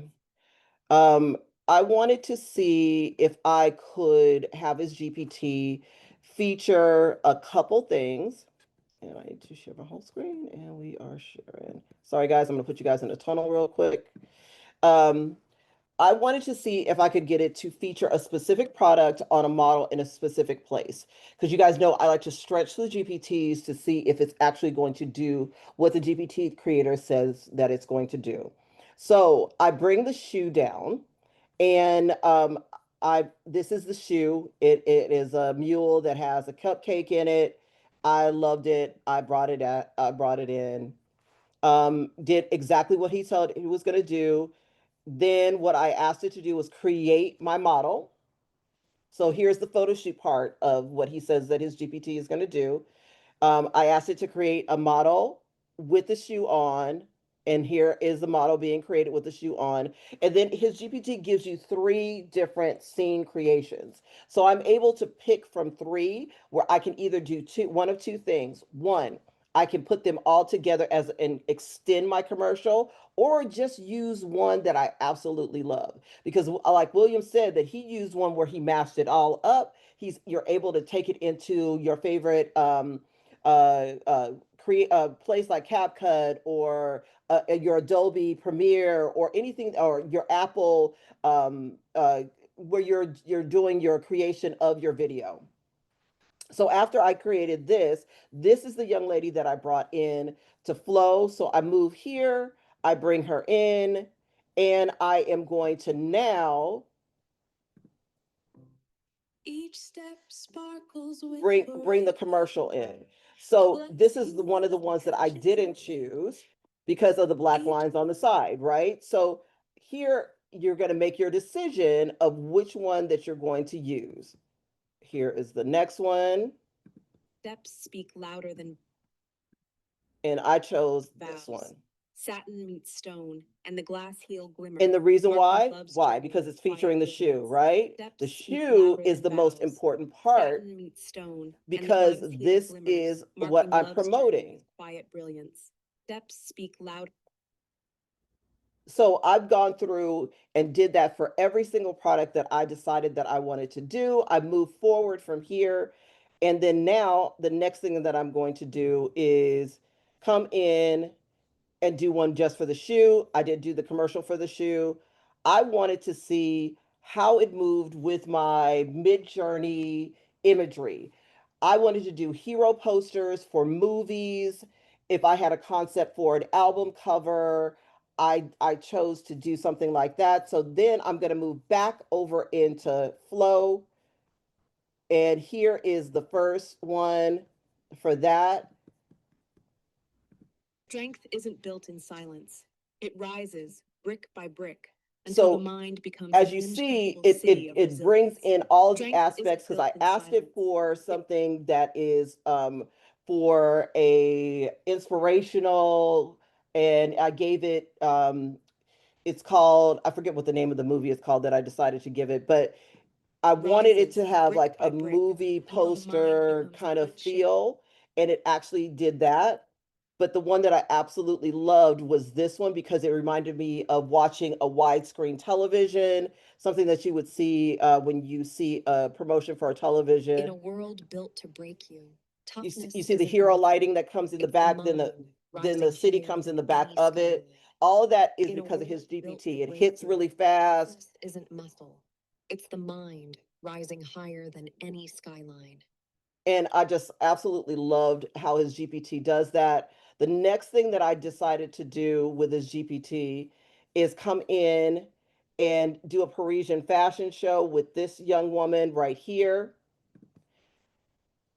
Um, I wanted to see if I could have his GPT feature a couple things. And I need to share my whole screen, and we are sharing. Sorry, guys, I'm gonna put you guys in a tunnel real quick. Um, I wanted to see if I could get it to feature a specific product on a model in a specific place. Because you guys know I like to stretch the GPTs to see if it's actually going to do what the GPT creator says that it's going to do. So I bring the shoe down, and I this is the shoe. It is a mule that has a cupcake in it. I loved it. I brought it in. Did exactly what he told he was going to do. Then what I asked it to do was create my model. So here's the photo shoot part of what he says that his GPT is going to do. I asked it to create a model with the shoe on, and here is the model being created with the shoe on. And then his GPT gives you three different scene creations. So I'm able to pick from three where I can either do one of two things. One, I can put them all together as and extend my commercial, or just use one that I absolutely love. Because like William said, that he used one where he mashed it all up. You're able to take it into your favorite create a place like CapCut, or your Adobe Premiere, or anything, or your Apple, where you're doing your creation of your video. So after I created this is the young lady that I brought in to flow. So I move here, I bring her in, and I am going to now each step sparkles with bring the commercial in. So this is one of the ones that I didn't choose because of the black lines on the side, right? So here you're going to make your decision of which one that you're going to use. Here is the next one. Steps speak louder than. And I chose this one. Satin meets stone, and the glass heel glimmer. And the reason why? Why? Because it's featuring the shoe, right? The shoe is the most important part because this is what I'm promoting. Quiet brilliance. Steps speak loud. So I've gone through and did that for every single product that I decided that I wanted to do. I moved forward from here. And then now the next thing that I'm going to do is come in and do one just for the shoe. I did do the commercial for the shoe. I wanted to see how it moved with my mid-journey imagery. I wanted to do hero posters for movies. If I had a concept for an album cover, I chose to do something like that. So then I'm going to move back over into Flow. And here is the first one for that. Strength isn't built in silence. It rises brick by brick until the mind becomes as you see, it brings in all the aspects because I asked it for something that is for a inspirational, and I gave it it's called, I forget what the name of the movie is called that I decided to give it, but I wanted it to have like a movie poster kind of feel, and it actually did that. But the one that I absolutely loved was this one because it reminded me of watching a widescreen television, something that you would see when you see a promotion for a television. In a world built to break you, you see the hero lighting that comes in the back, then the city comes in the back of it. All of that is because of his GPT. It hits really fast. Isn't muscle. It's the mind rising higher than any skyline. And I just absolutely loved how his GPT does that. The next thing that I decided to do with his GPT is come in and do a Parisian fashion show with this young woman right here.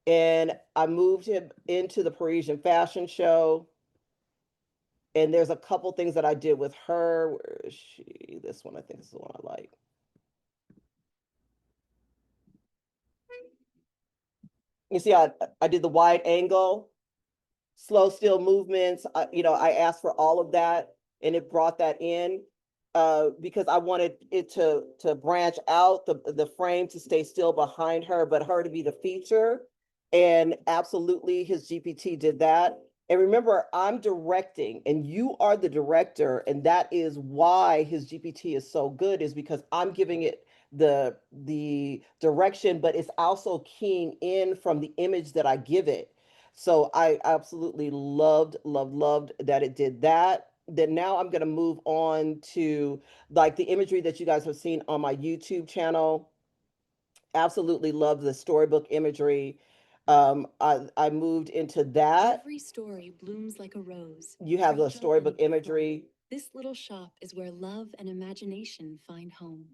And I moved him into the Parisian fashion show. And there's a couple things that I did with her. Where is she? This one, I think, is the one I like. You see, I did the wide angle, slow, still movements. I asked for all of that, and it brought that in because I wanted it to branch out, the frame to stay still behind her, but her to be the feature. And absolutely, his GPT did that. And remember, I'm directing, and you are the director, and that is why his GPT is so good, is because I'm giving it the direction, but it's also keying in from the image that I give it. So I absolutely loved that it did that. then now I'm going to move on to like the imagery that you guys have seen on my YouTube channel. Absolutely love the storybook imagery. I moved into that. Every story blooms like a rose. You have the fragile and storybook beautiful. imagery. This little shop is where love and imagination find home.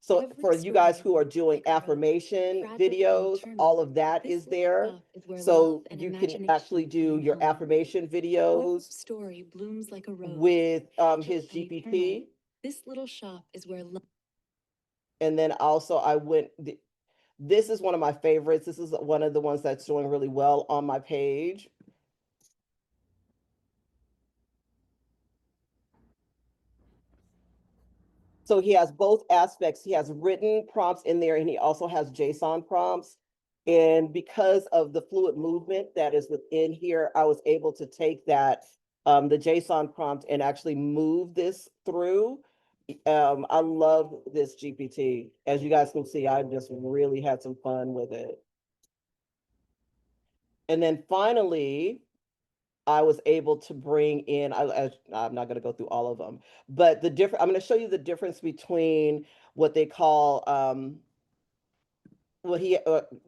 So Every for you guys story who are blooms doing like a rose, affirmation fragile and videos, eternal. all of that This is little there. shop is where love So and you can imagination actually do find your home. affirmation Every videos story blooms like a rose. with fragile his and eternal. GPT. This little shop is where love. And then also this is one of my favorites. This is one of the ones that's doing really well on my page. So he has both aspects. He has written prompts in there and he also has JSON prompts. And because of the fluid movement that is within here, I was able to take that, the JSON prompt and actually move this through. I love this GPT. As you guys can see, I just really had some fun with it. And then finally, I was able to bring in, I'm not going to go through all of them, but I'm going to show you the difference between what they call, what he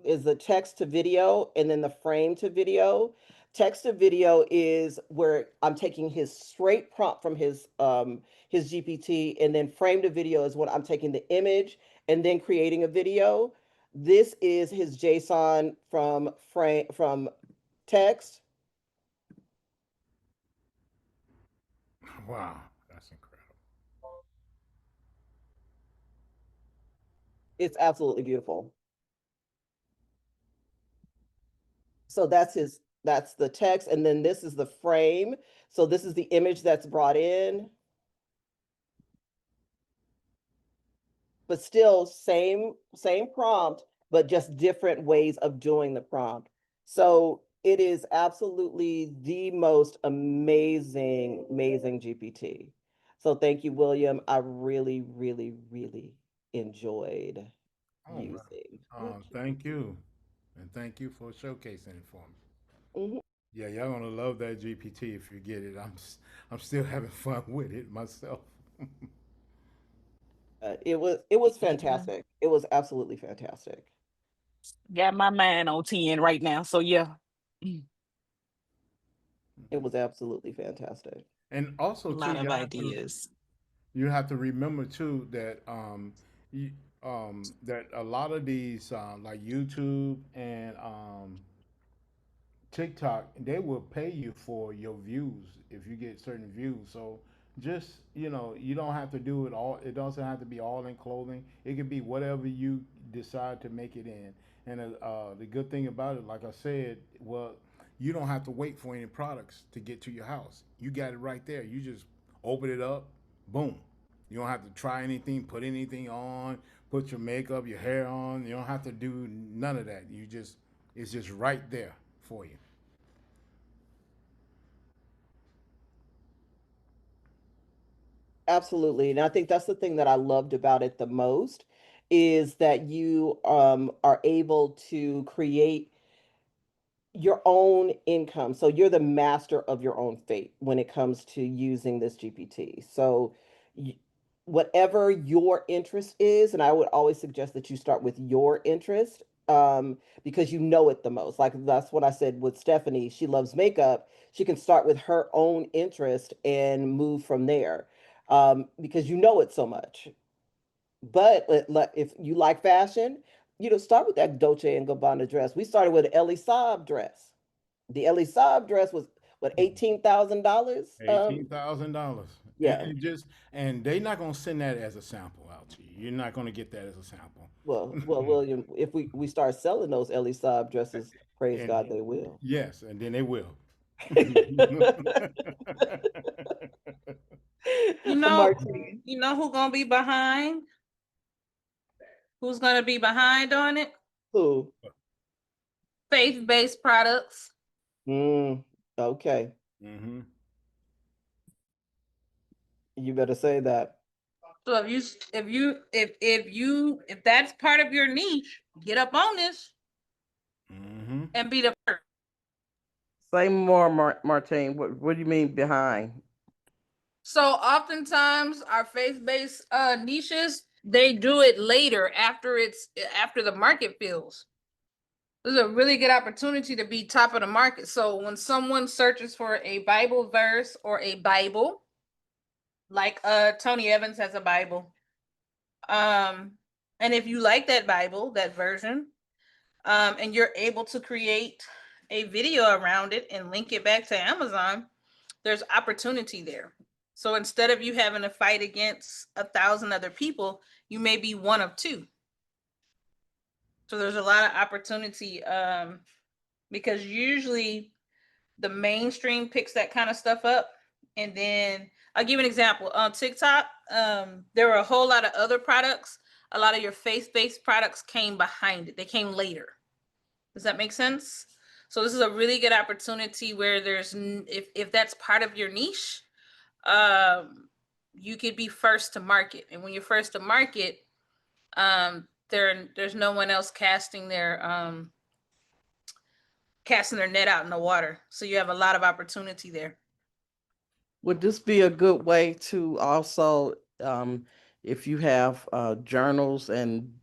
is the text to video and then the frame to video. Text to video is where I'm taking his straight prompt from his GPT, and then frame to video is when I'm taking the image and then creating a video. This is his JSON from text. Wow, that's incredible. It's absolutely beautiful. So that's the text, and then this is the frame. So this is the image that's brought in. But still same prompt, but just different ways of doing the prompt. So it is absolutely the most amazing GPT. So thank you, William. I really, really, really enjoyed Oh, man. using Thank GPT. you. And thank you for showcasing it for me. Mhm. Yeah, y'all gonna love that GPT if you get it. I'm still having fun with it myself. It was Yeah. fantastic. It was absolutely fantastic. Got my mind on 10 right now. So yeah. Mm, It was absolutely fantastic. And a also too, lot of ideas. you have to remember too that you, that a lot of these like YouTube and TikTok, they will pay you for your views if you get certain views. So just, you don't have to do it all. It doesn't have to be all in clothing. It could be whatever you decide to make it in. And the good thing about it, like I said, well, you don't have to wait for any products to get to your house. You got it right there. You just open it up, boom. You don't have to try anything, put anything on, put your makeup, your hair on. You don't have to do none of that. It's just right there for you. Absolutely. And I think that's the thing that I loved about it the most is that you are able to create your own income. So you're the master of your own fate when it comes to using this GPT. So y- whatever your interest is, and I would always suggest that you start with your interest, because you know it the most. Like that's what I said with Stephanie. She loves makeup. She can start with her own interest and move from there, because you know it so much. But if you like fashion, start with that Dolce and Gabbana dress. We started with an Elie Saab dress. The Elie Saab dress was what, $18,000. $18,000, and, Yeah. and just and they're not gonna send that as a sample out to you. You're not gonna get that as a sample. Well, William, if we start selling those Elie Saab dresses, praise And God, they will. yes, and then they will. You know, Martine, who gonna be behind? Who's gonna be behind on it? who? Faith-based products. Okay, Hmm. you better say that. So if that's part of your niche, get up on this Hmm. and be the first. Say more, Martine. What do you mean behind? So oftentimes our faith-based niches, they do it later after the market fills. This is a really good opportunity to be top of the market. So when someone searches for a Bible verse or a Bible, like Tony Evans has a Bible, and if you like that Bible, that version, and you're able to create a video around it and link it back to Amazon, there's opportunity there. So instead of you having to fight against 1,000 other people, you may be one of two. So there's a lot of opportunity, because usually the mainstream picks that kind of stuff up. And then I'll give you an example. On TikTok, there were a whole lot of other products. A lot of your faith-based products came behind it. They came later. Does that make sense? So this is a really good opportunity where if that's part of your niche, you could be first to market. And when you're first to market, there's no one else casting their net out in the water. So you have a lot of opportunity there. Would this be a good way to also, if you have journals and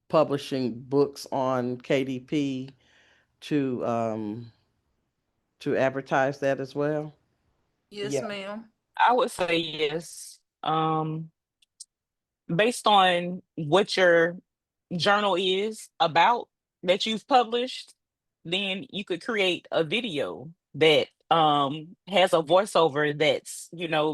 publishing books on KDP, to advertise that as well? Yes, Yeah. ma'am. I would say yes. Based on what your journal is about that you've published, then you could create a video that has a voiceover that's,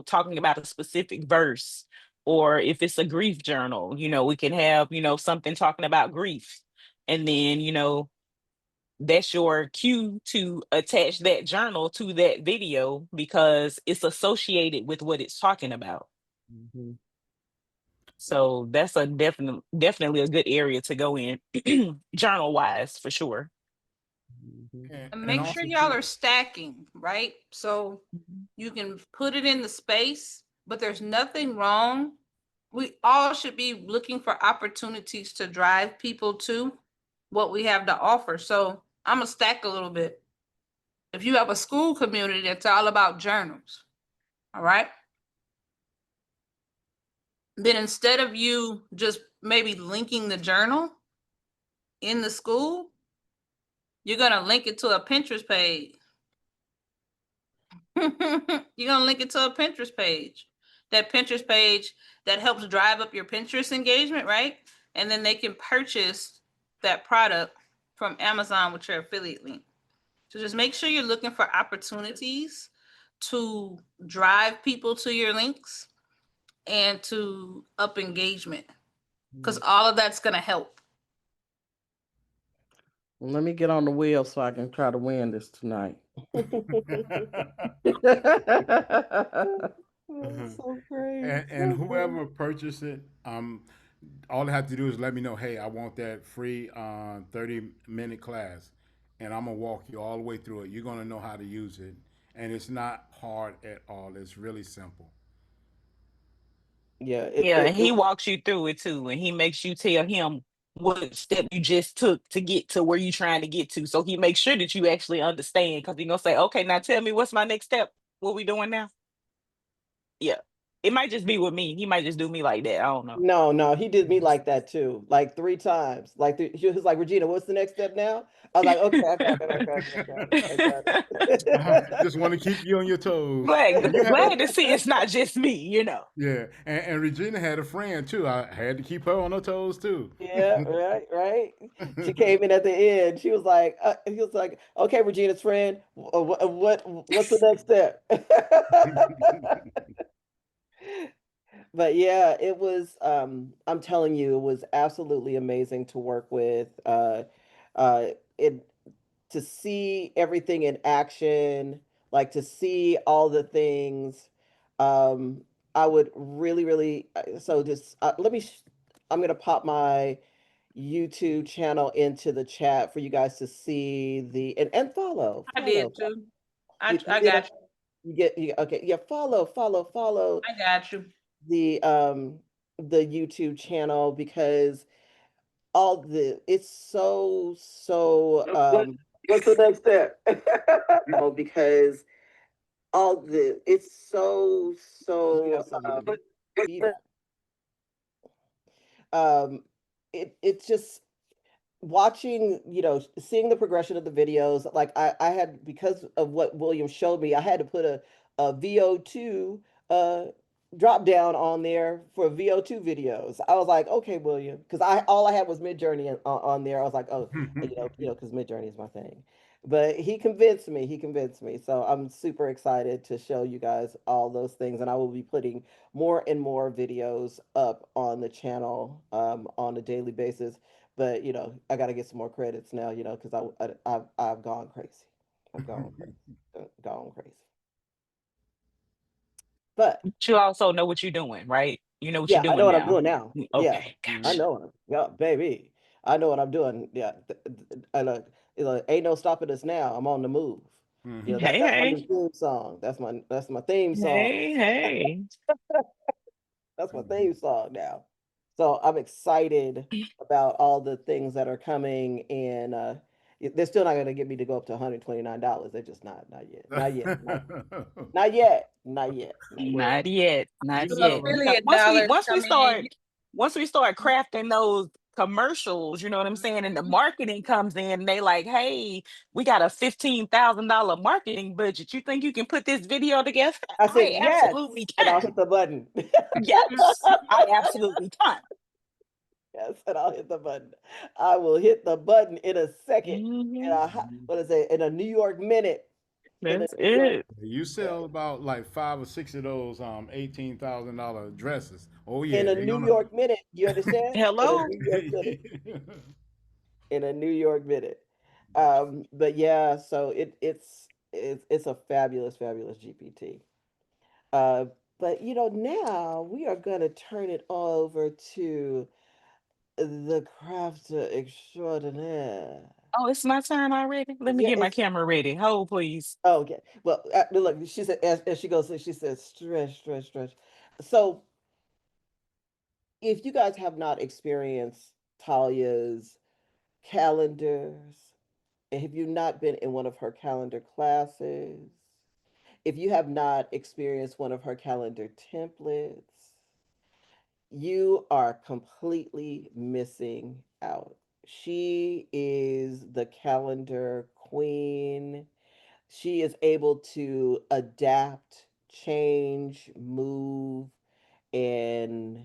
talking about a specific verse. Or if it's a grief journal, we can have, something talking about grief. And then, that's your cue to attach that journal to that video because it's associated with what it's talking about. Mhm. So that's a definitely a good area to go in, journal wise for sure. Mhm. And And make sure also y'all too. are stacking, right? So you can put it in the space, but there's nothing wrong. We all should be looking for opportunities to drive people to what we have to offer. So I'm gonna stack a little bit. If you have a school community that's all about journals, all right, then instead of you just maybe linking the journal in the school, you're gonna link it to a Pinterest page. You're gonna link it to a Pinterest page. That Pinterest page that helps drive up your Pinterest engagement, right? And then they can purchase that product from Amazon with your affiliate link. So just make sure you're looking for opportunities to drive people to your links and to up engagement, because all of that's gonna help. Well, let me get on the wheel so I can try to win this tonight. That's so great. And whoever purchased it, all they have to do is let me know, hey, I want that free 30-minute class. And I'm gonna walk you all the way through it. You're gonna know how to use it. And it's not hard at all. It's really simple. Yeah, Yeah, and he walks you through it too, and he makes you tell him what step you just took to get to where you're trying to get to. So he makes sure that you actually understand because he's gonna say, okay, now tell me what's my next step. What we doing now? Yeah. It might just be with me. He might just do me like that. I don't know. no, he did me like that too, like 3 times. He was like, Regina, what's the next step now? I was like, okay, I got it, I got it. Just want to keep you on your toes. glad, And you have, glad to see it's not just me. yeah. And Regina had a friend too. I had to keep her on her toes too. Yeah, right. She came in at the end. He was like, okay, Regina's friend, what's the next step? But yeah, it was I'm telling you, it was absolutely amazing to work with. Uh it to see everything in action, like to see all the things. I would really so just let me I'm gonna pop my YouTube channel into the chat for you guys to see and follow. I did too. You I did got it. you. Okay, yeah, follow I got you. the um the YouTube channel because it's so What- what's the next step? Because all good. It's so feedback. Um, it's just watching, seeing the progression of the videos. Like I had, because of what William showed me, I had to put a VO2 uh drop down on there for VO2 videos. I was like, okay, William, because I all I had was Midjourney on there. I was like, oh, because Midjourney is my thing. But he convinced me. He convinced me. So I'm super excited to show you guys all those things, and I will be putting more and more videos up on the channel on a daily basis. But I got to get some more credits now, because I've gone crazy. I've gone crazy, gone crazy. But you also know what you're doing, right? You know what you're yeah, I know doing what I'm now. doing now. Yeah, Okay, I gotcha. know. Yeah, baby, I know what I'm doing. Yeah, I look, ain't no stopping us now. I'm on the move. Mhm. Hey, That's my new hey, theme song. That's my theme song. hey, hey. That's my theme song now. So I'm excited about all the things that are coming, and they're still not going to get me to go up to $129. They're just not yet, not yet, not yet, not yet, not yet. Well, Not yet, you not So yet. know, You know, affiliate dollars come in. once we start crafting those commercials, you know what I'm saying, and the marketing comes in, and they like, hey, we got a $15,000 marketing budget. You think you can put this video together? I said I yes, absolutely and I'll can. hit the button. Yes, I absolutely can. Yes, and I'll hit the button. I will hit the button in a second. Hmm. And what is it? In a New York minute. In a That's New York. it. you sell about like 5 or 6 of those $18,000 dresses. Oh In yeah, a they're New gonna. York minute. You understand? In a Hello. New York minute. In a New York minute. But yeah, so it's a fabulous, fabulous GPT. Uh, but now we are gonna turn it over to the crafter extraordinaire. Oh, it's my turn already. Let me Yeah, get my it's camera ready. Hold, please. okay. Well, look, she said as she goes, she says stretch, stretch, stretch. So if you guys have not experienced Talia's calendars, and if you've not been in one of her calendar classes, if you have not experienced one of her calendar templates, you are completely missing out. She is the calendar queen. She is able to adapt, change, move, and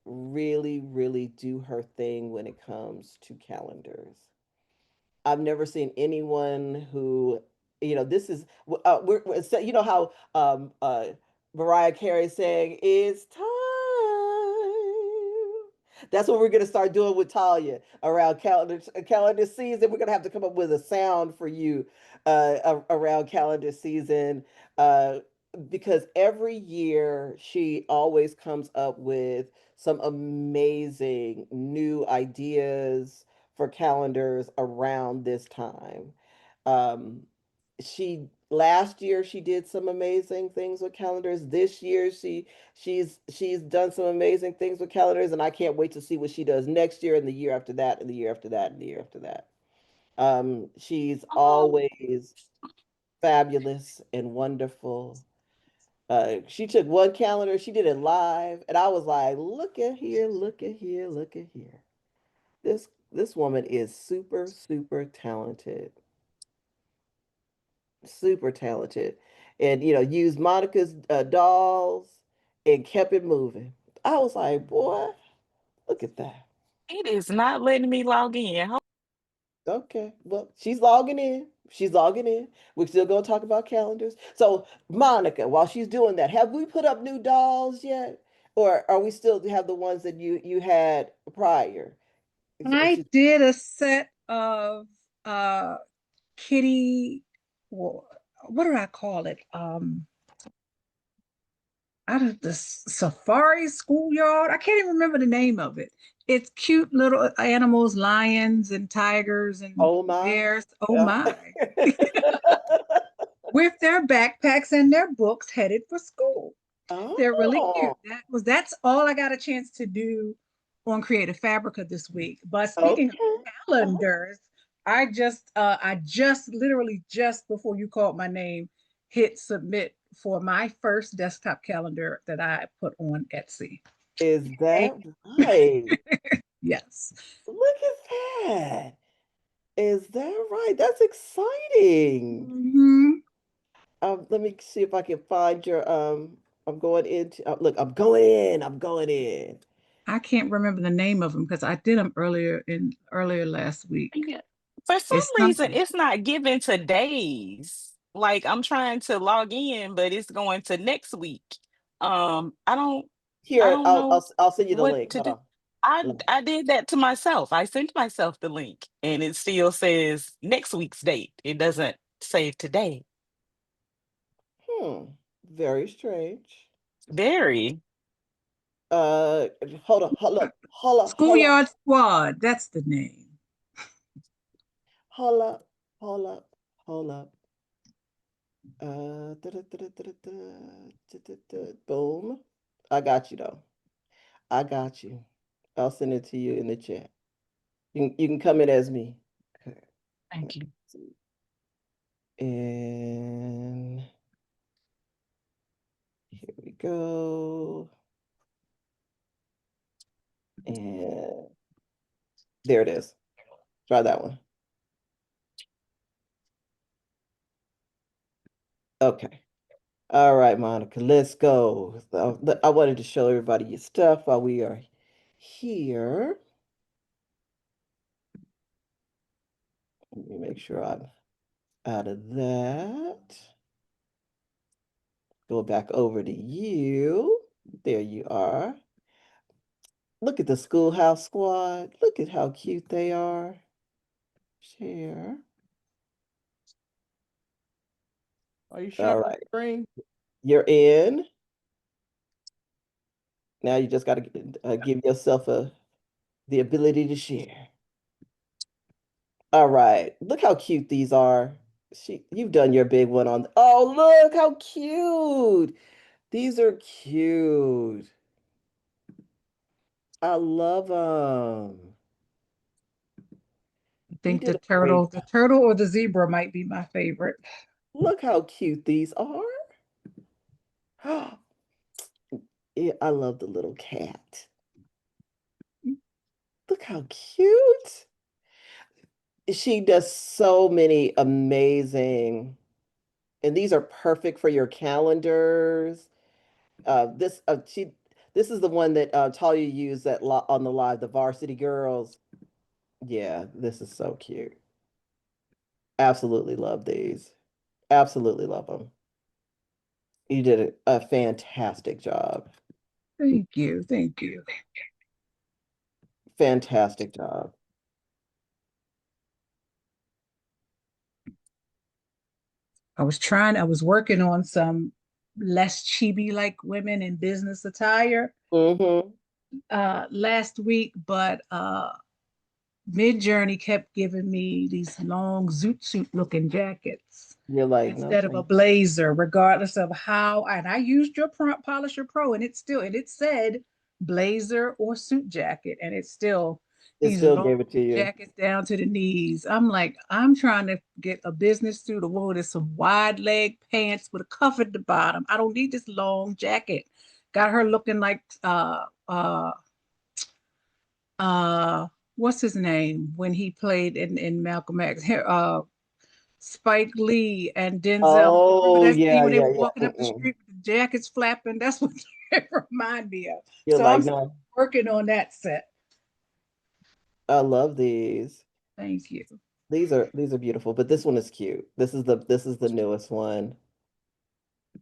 really, really do her thing when it comes to calendars. I've never seen anyone who, this is, so how Mariah Carey saying, it's time. That's what we're going to start doing with Talya around calendar season. We're going to have to come up with a sound for you around calendar season, uh, because every year she always comes up with some amazing new ideas for calendars around this time. Um, she last year she did some amazing things with calendars. This year she's done some amazing things with calendars, and I can't wait to see what she does next year and the year after that and the year after that and the year after that. She's Oh, always fabulous and wonderful. She took one calendar, she did it live, and I was like, look at here, look at here, look at here. This woman is super, super talented. Super talented. And used Monica's dolls and kept it moving. I was like, boy, look at that. it is not letting me log in. Okay. Well, she's logging in. She's logging in. We're still gonna talk about calendars. So, Monica, while she's doing that, have we put up new dolls yet? Or are we still have the ones that you had prior? I did a set of uh kitty, wha- what do I call it? Out of the safari schoolyard. I can't even remember the name of it. It's cute little animals, lions and tigers and Oh my. bears. Oh Yeah. my. With their backpacks and their books headed for school. They're really cute. Oh, That's all I got a chance to do on Creative Fabrica this week. But speaking of okay. Uh-huh. calendars, I just literally just before you called my name hit submit for my first desktop calendar that I put on Etsy. Is Yay. that right? Yes. Look at that. Is that right? That's exciting. Mhm. Let me see if I can find your I'm going into look, I'm going in. I'm going in. I can't remember the name of them because I did them earlier last week. Yeah. For some It's reason, something. it's not given to days. Like I'm trying to log in, but it's going to next week. I don't I Here, don't know I'll send you the what link. to Hold do. on. I Let me- I did that to myself. I sent myself the link and it still says next week's date. It doesn't say today. Hmm. Very strange. Very. Uh, hold on. Hold up. Schoolyard Squad. That's the name. Hold up. Hold up. Hold up. Boom. I got you though. I got you. I'll send it to you in the chat. You can come in as me. Okay. Thank you. And here we go. And there it is. Try that one. Okay. All right, Monica, let's go. So, I wanted to show everybody your stuff while we are here. Let me make sure I'm out of that. Go back over to you. There you are. Look at the Schoolhouse Squad. Look at how cute they are. Share. Are you All sharing the right. screen? You're in. Now you just got to give yourself the ability to share. All right. Look how cute these are. You've done your big one on. Oh, look how cute. These are cute. I love them. I You think did a great the turtle or the zebra might be my favorite. Look how cute these are. Yeah, I love the little cat. Look how cute. She does so many amazing, and these are perfect for your calendars. This is the one that Talia used on the live, the Varsity Girls. Yeah, this is so cute. Absolutely love these. Absolutely love them. You did a fantastic job. Thank you. Thank you. Fantastic job. I was working on some less chibi like women in business attire Mm-hmm. last week, but Mid-Journey kept giving me these long zoot suit looking jackets You're like, no, instead of a thank blazer, regardless of how. And I used your prompt polisher pro, and it said blazer or suit jacket, and it's still it these still long gave it to you. jackets down to the knees. I'm like, I'm trying to get a business suit or wore this some wide leg pants with a cuff at the bottom. I don't need this long jacket. Got her looking like uh what's his name when he played in Malcolm X? Spike Lee and Denzel. Remember Oh, that scene yeah, when they yeah, were yeah. walking up the street with the jackets flapping? That's what it remind me of. You're So like, I'm still no, working on that set. I love these. Thank you. These are beautiful, but this one is cute. This is the newest one.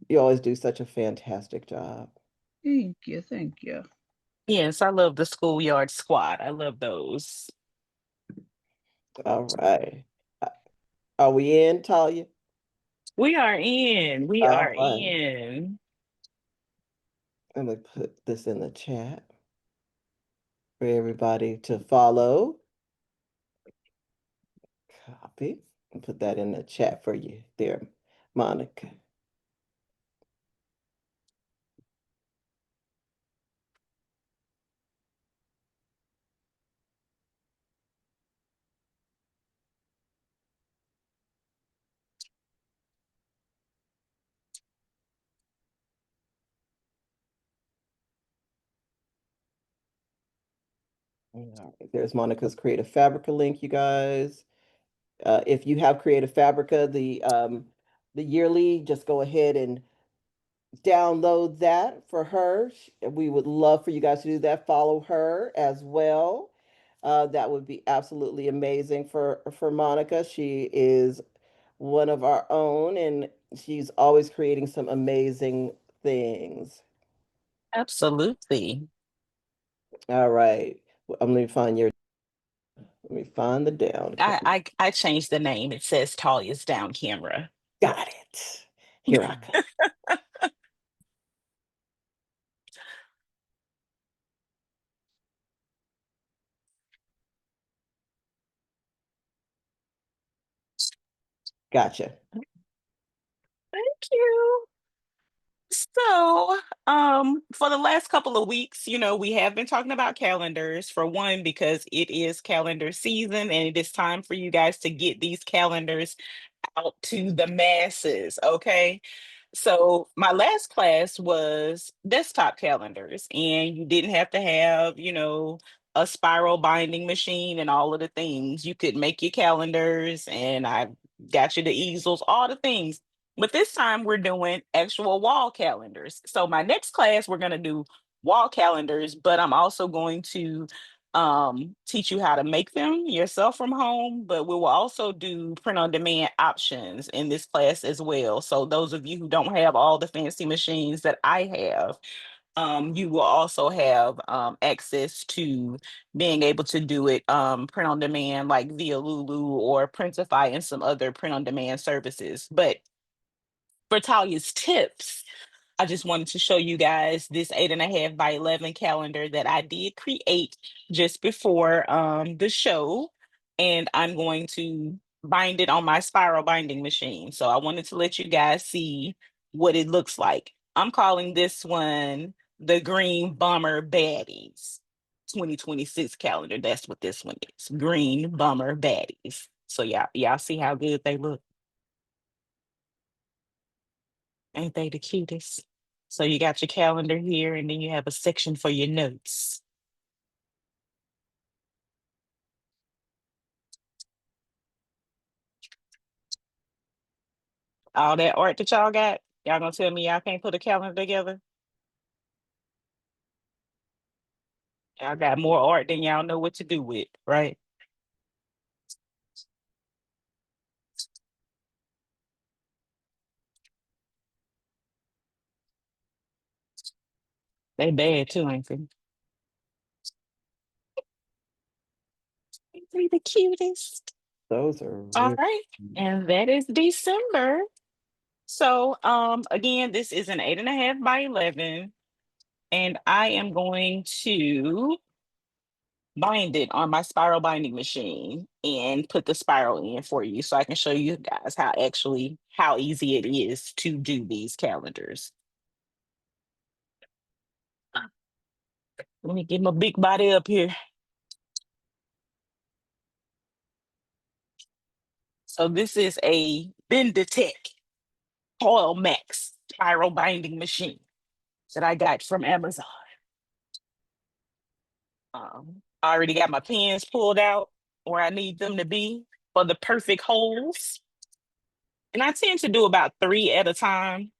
You always do such a fantastic job. Thank you. Thank you. Yes, I love the schoolyard squad. I love those. All right. Uh, Are we in, Talia? We are in. We All are right. in. Let me put this in the chat for everybody to follow. Copy. And put that in the chat for you there, Monica. All right, there's Monica's Creative Fabrica link, you guys. If you have Creative Fabrica, the yearly, just go ahead and download that for her. We would love for you guys to do that. Follow her as well. That would be absolutely amazing for Monica. She is one of our own, and she's always creating some amazing things. Absolutely. All right. I'm going to find your. Let me find the down camera. I changed the name. It says Talya's down camera. Got it. Here I come. Gotcha. Thank you. So, for the last couple of weeks, we have been talking about calendars for one, because it is calendar season and it is time for you guys to get these calendars out to the masses. Okay. So my last class was desktop calendars, and you didn't have to have, a spiral binding machine and all of the things. You could make your calendars, and I got you the easels, all the things. But this time we're doing actual wall calendars. So my next class, we're going to do wall calendars, but I'm also going to teach you how to make them yourself from home. But we will also do print on demand options in this class as well. So those of you who don't have all the fancy machines that I have, you will also have access to being able to do it print on demand, like via Lulu or Printify and some other print on demand services. But for Talia's tips, I just wanted to show you guys this 8.5 by 11 calendar that I did create just before the show. And I'm going to bind it on my spiral binding machine. So I wanted to let you guys see what it looks like. I'm calling this one the Green Bummer Baddies 2026 calendar. That's what this one is. Green Bummer Baddies. So y'all see how good they look. Ain't they the cutest? So you got your calendar here, and then you have a section for your notes. All that art that y'all got, y'all gonna tell me y'all can't put a calendar together? Y'all got more art than y'all know what to do with, right? They bad too, ain't they? Ain't they the cutest? Those are All really right, and that is December. So again, this is an 8.5 by 11, and I am going to bind it on my spiral binding machine and put the spiral in for you so I can show you guys how easy it is to do these calendars. Let me get my big body up here. So this is a Benditech Coil Max spiral binding machine that I got from Amazon. I already got my pins pulled out where I need them to be for the perfect holes. And I tend to do about 3 at a time.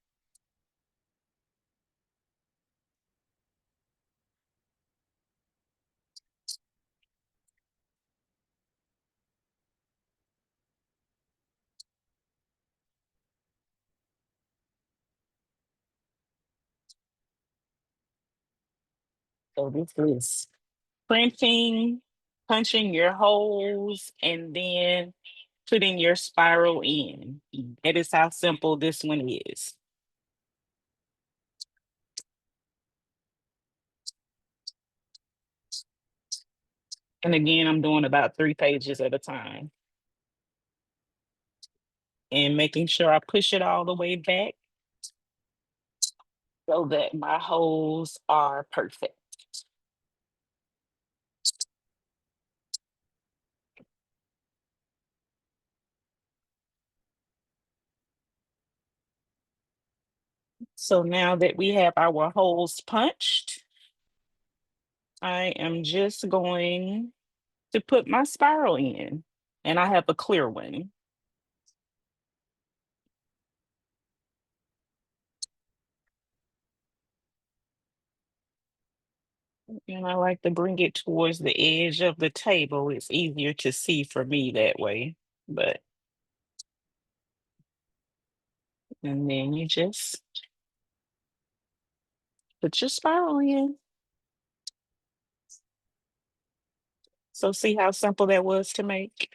So this is printing, punching your holes, and then putting your spiral in. That is how simple this one is. And again, I'm doing about 3 pages at a time and making sure I push it all the way back so that my holes are perfect. So now that we have our holes punched, I am just going to put my spiral in, and I have a clear one. And I like to bring it towards the edge of the table. It's easier to see for me that way. But, and then you just put your spiral in. So see how simple that was to make?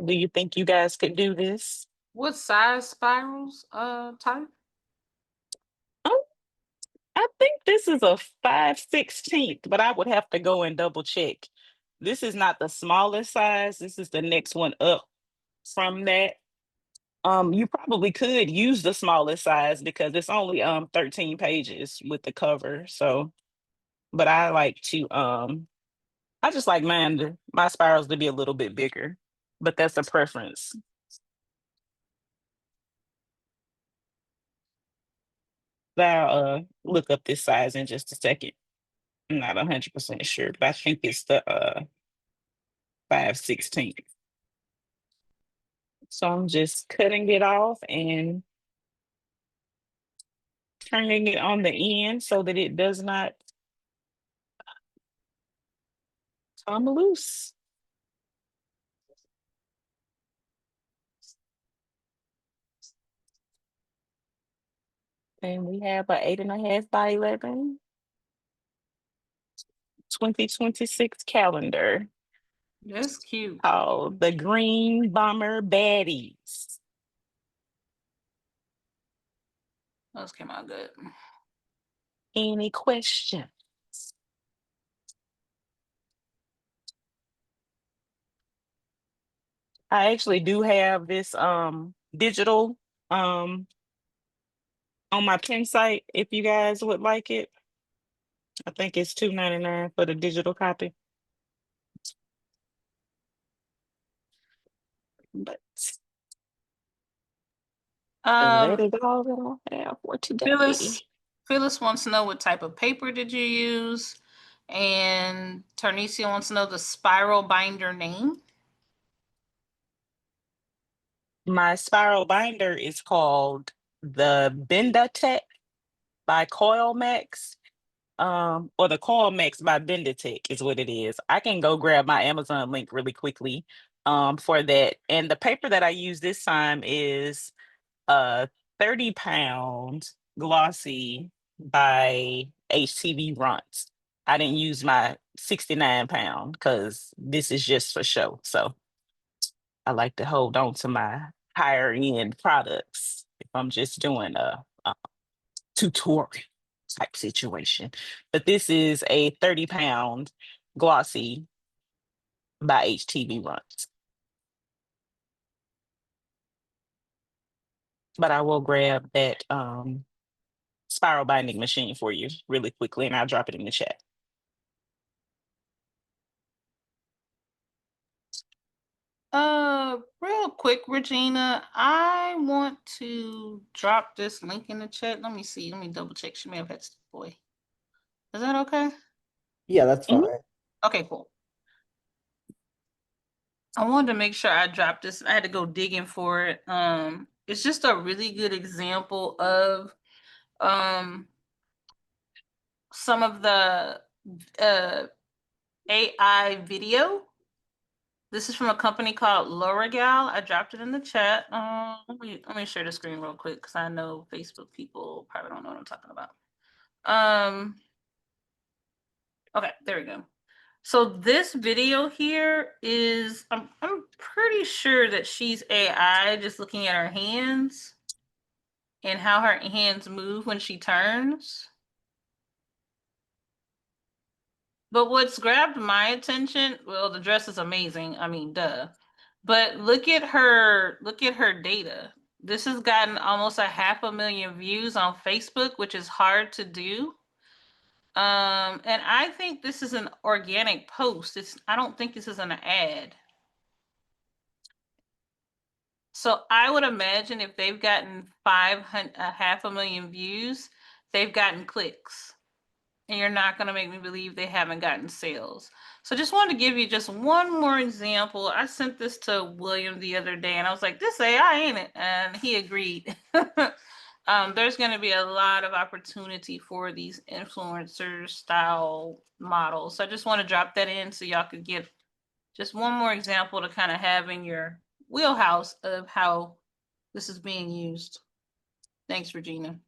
Do you think you guys could do this? What size spirals, Tyler? Oh, I think this is a 5/16, but I would have to go and double check. This is not the smallest size. This is the next one up from that. You probably could use the smallest size because it's only 13 pages with the cover. So, but I like to I just like my spirals to be a little bit bigger, but that's a preference. I'll look up this size in just a second. I'm not 100% sure, but I think it's the 5/16. So I'm just cutting it off and turning it on the end so that it does not come loose. And we have an 8.5 by 11 2026 calendar That's cute. called the Green Bomber Baddies. Those came out good. Any questions? I actually do have this digital um on my pen site if you guys would like it. I think it's $2.99 for the digital copy. But that is all that I have for today. Phyllis wants to know what type of paper did you use, and Tarnesia wants to know the spiral binder name. My spiral binder is called the Bendatech by Coilmax. Or the Coilmax by Bendatech is what it is. I can go grab my Amazon link really quickly for that. And the paper that I use this time is 30-pound glossy by HTV Runts. I didn't use my 69-pound because this is just for show. So I like to hold on to my higher end products if I'm just doing a tutorial type situation. But this is a 30-pound glossy by HTV Runts. But I will grab that spiral binding machine for you really quickly and I'll drop it in the chat. Real quick, Regina, I want to drop this link in the chat. Let me see. Let me double check. She may have had to step away. Is that okay? Yeah, that's Mhm. fine. Okay, cool. I wanted to make sure I dropped this. I had to go digging for it. It's just a really good example of some of the AI video. This is from a company called L'Oreal. I dropped it in the chat. Let me share the screen real quick because I know Facebook people probably don't know what I'm talking about. Okay, there we go. So this video here is I'm pretty sure that she's AI, just looking at her hands and how her hands move when she turns. But what's grabbed my attention, well, the dress is amazing. I mean, duh. But look at her data. This has gotten almost 500,000 views on Facebook, which is hard to do. And I think this is an organic post. I don't think this is an ad. So I would imagine if they've gotten 500, 500,000 views, they've gotten clicks. And you're not going to make me believe they haven't gotten sales. So just wanted to give you just one more example. I sent this to William the other day and I was like, this AI ain't it? And he agreed. There's going to be a lot of opportunity for these influencer style models. So I just want to drop that in so y'all could get just one more example to kind of have in your wheelhouse of how this is being used. Thanks, Regina.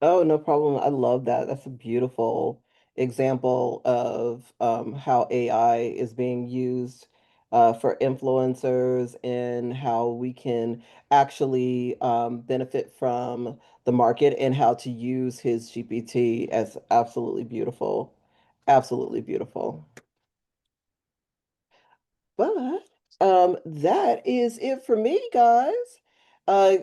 Oh, no problem. I love that. That's a beautiful example of how AI is being used for influencers and how we can actually benefit from the market and how to use his GPT as absolutely beautiful. Absolutely beautiful. But that is it for me, guys. Uh,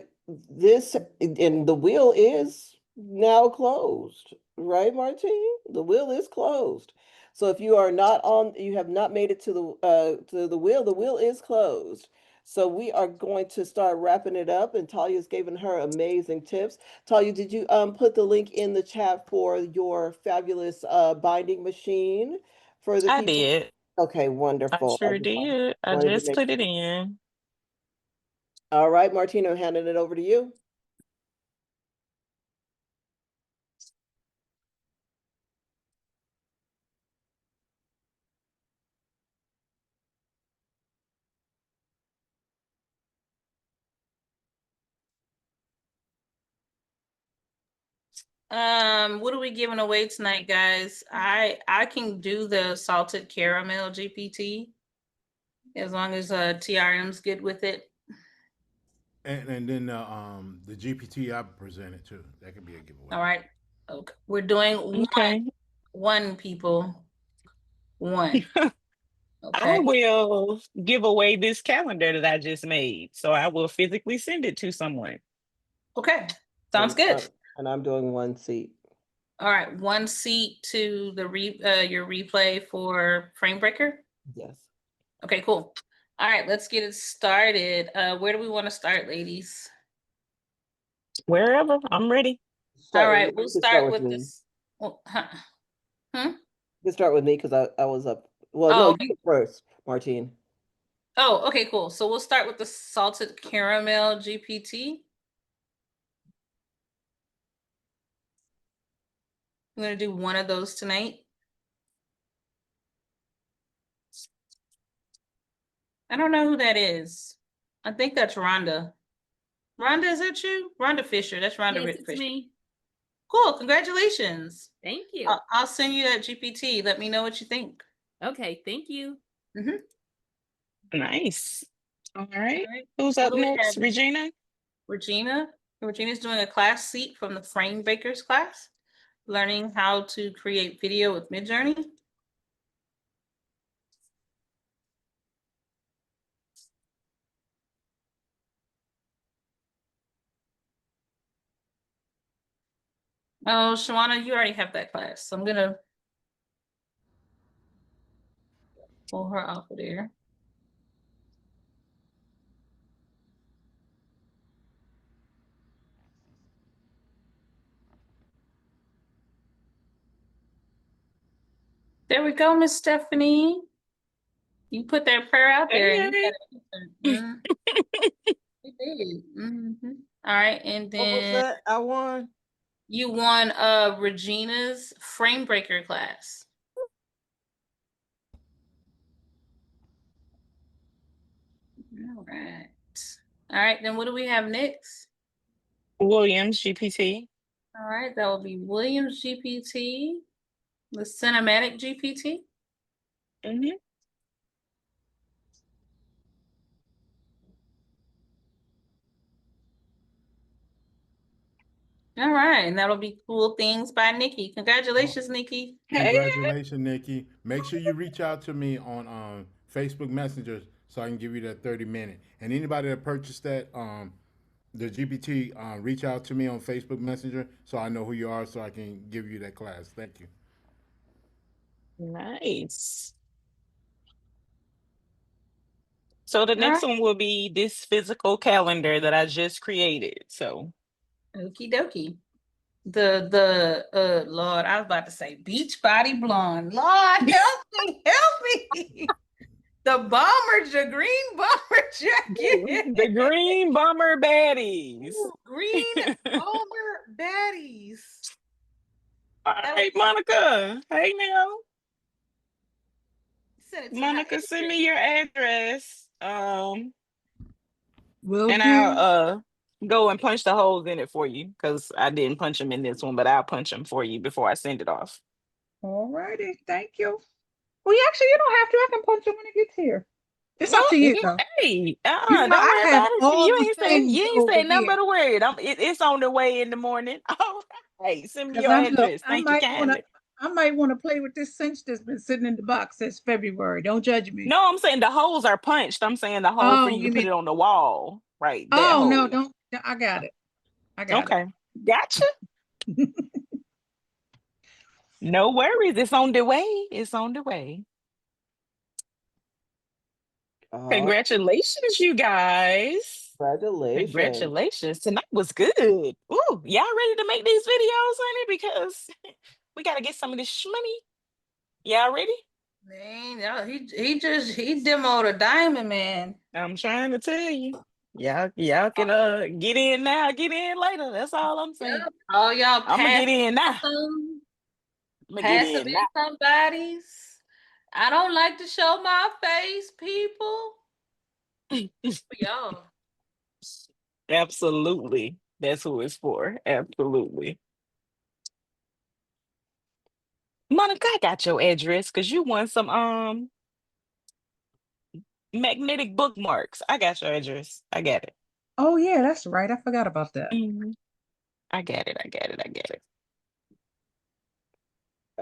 this and the wheel is now closed, right, Martine? The wheel is closed. So if you are not on, you have not made it to the wheel is closed. So we are going to start wrapping it up, and Talya's given her amazing tips. Talia, did you put the link in the chat for your fabulous binding machine for the I people? did. Okay, I wonderful. I sure just did. I wanted to just make put it sure. in. All right, Martino, handing it over to you. What are we giving away tonight, guys? I can do the salted caramel GPT as long as TRM's good with it. And then the GPT I presented too. That could be a giveaway. All right. Okay. We're doing Okay. one people. One. I Okay. will give away this calendar that I just made. So I will physically send it to someone. Okay. Sounds good. And I'm doing one seat. All right. One seat to the your replay for Frame Breaker. Yes. Okay, cool. All right, let's get it started. Where do we want to start, ladies? Wherever. I'm ready. All Start with, right, we'll you can start start with with me. this. Oh, huh. You can start with me because I was up. Well, Oh, no, okay. you first, Martine. Oh, okay, cool. So we'll start with the salted caramel GPT. I'm gonna do one of those tonight. I don't know who that is. I think that's Rhonda. Rhonda, is that you? Rhonda Fisher. That's Rhonda Yes, it's Fisher. me. Cool. Congratulations. Thank you. I'll send you that GPT. Let me know what you think. Okay, thank you. Nice. All All right. right. Who's What up do we next? have? Regina? Regina. Regina's doing a class seat from the Frame Bakers class, learning how to create video with Midjourney. Oh, Shawana, you already have that class. So I'm gonna pull her off of there. There we go, Miss Stephanie. You put that prayer out there and you Hey. got it. You did. All right, and What was then that? I won. you won Regina's Frame Breaker class. All right. All right, then what do we have next? Williams, GPT. All right, that will be Williams GPT, the cinematic GPT. Mm-hmm. All right, and that'll be Cool Things by Nikki. Congratulations, Nikki. Hey. Congratulations, Nikki. Make sure you reach out to me on Facebook Messenger so I can give you that 30-minute. And anybody that purchased that the GPT, reach out to me on Facebook Messenger so I know who you are so I can give you that class. Thank you. Nice. So the All next right. one will be this physical calendar that I just created. So Okie dokie. Lord, I was about to say beach body blonde. Lord, help me. The green bomber jacket. the green bomber baddies. Ooh, green bomber baddies. All right, Monica. Hey now. Send it to my Monica, send agent. me your address. Will And do. I'll go and punch the holes in it for you because I didn't punch them in this one, but I'll punch them for you before I send it off. All righty. Thank you. Well, actually, you don't have to. I can punch it when it gets here. It's No, up to you, though. hey, You know, don't I worry have about it. all the You things ain't over said nothing here but a word. It's on the way in the morning. All right, send me because your I'm look. address. Thank you kindly. I might want to play with this cinch that's been sitting in the box since February. Don't judge me. No, I'm saying the holes are punched. I'm saying the hole for Oh, you to you put mean? it on the wall. Right, that Oh no, hole. don't. I got it. I got Okay, gotcha. it. No worries. It's on the way. It's on the way. Oh, Congratulations, you guys. congratulations. Congratulations. Tonight was good. Ooh, y'all ready to make these videos, honey? Because we got to get some of this money. Y'all ready? Man, he demoed a diamond man. I'm trying to tell you. Y'all can get in now, get in later. That's all I'm saying. Yep. All y'all I'm gonna passive get in now. income, I'm gonna get passive in now. income bodies. I don't like to show my face, people. For y'all. Absolutely. That's who it's for. Absolutely. Monica, I got your address because you won some magnetic bookmarks. I got your address. I got it. Oh yeah, that's right. I forgot about that. Mhm. I got it. I got it. I got it.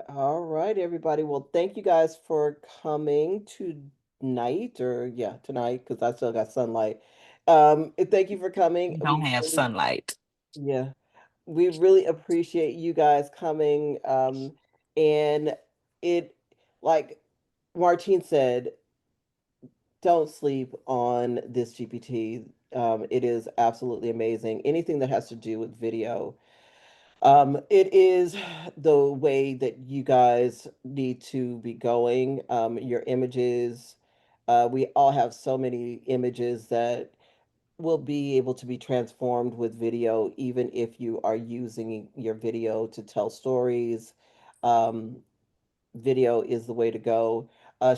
All right, everybody. Well, thank you guys for coming tonight, or yeah, tonight, because I still got sunlight. Thank you for coming. Don't have sunlight. Yeah, we really appreciate you guys coming. And it, like Martine said, don't sleep on this GPT. It is absolutely amazing. Anything that has to do with video. It is the way that you guys need to be going. Your images, we all have so many images that will be able to be transformed with video, even if you are using your video to tell stories. Um, Video is the way to go.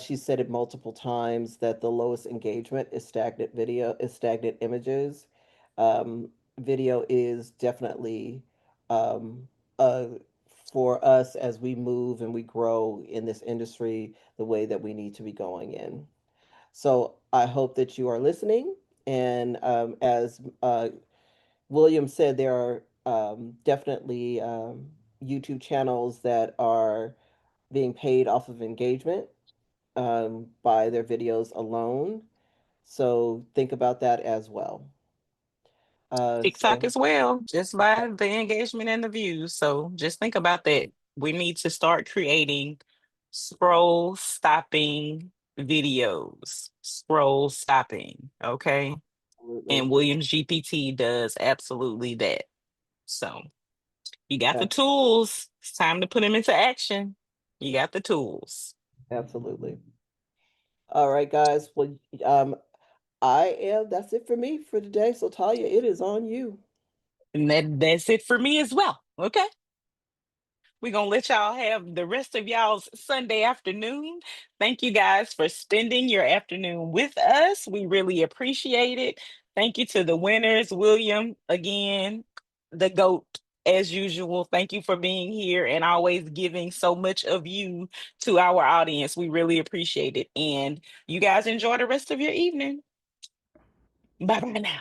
She said it multiple times that the lowest engagement is stagnant images. Video is definitely um, uh, for us as we move and we grow in this industry the way that we need to be going in. So I hope that you are listening. And as William said, there are definitely YouTube channels that are being paid off of engagement by their videos alone. So think about that as well. TikTok So as well, just by the engagement and the views. So just think about that. We need to start creating scroll stopping videos. Scroll stopping. Okay. absolutely, And Williams GPT does absolutely that. So you got the tools. It's time to put them into action. You got the tools. absolutely. All right, guys. Well, um, that's it for me for today. So Talia, it is on you. And that's it for me as well. Okay. We're going to let y'all have the rest of y'all's Sunday afternoon. Thank you guys for spending your afternoon with us. We really appreciate it. Thank you to the winners, William, again, the GOAT, as usual. Thank you for being here and always giving so much of you to our audience. We really appreciate it. And you guys enjoy the rest of your evening. Bye bye now.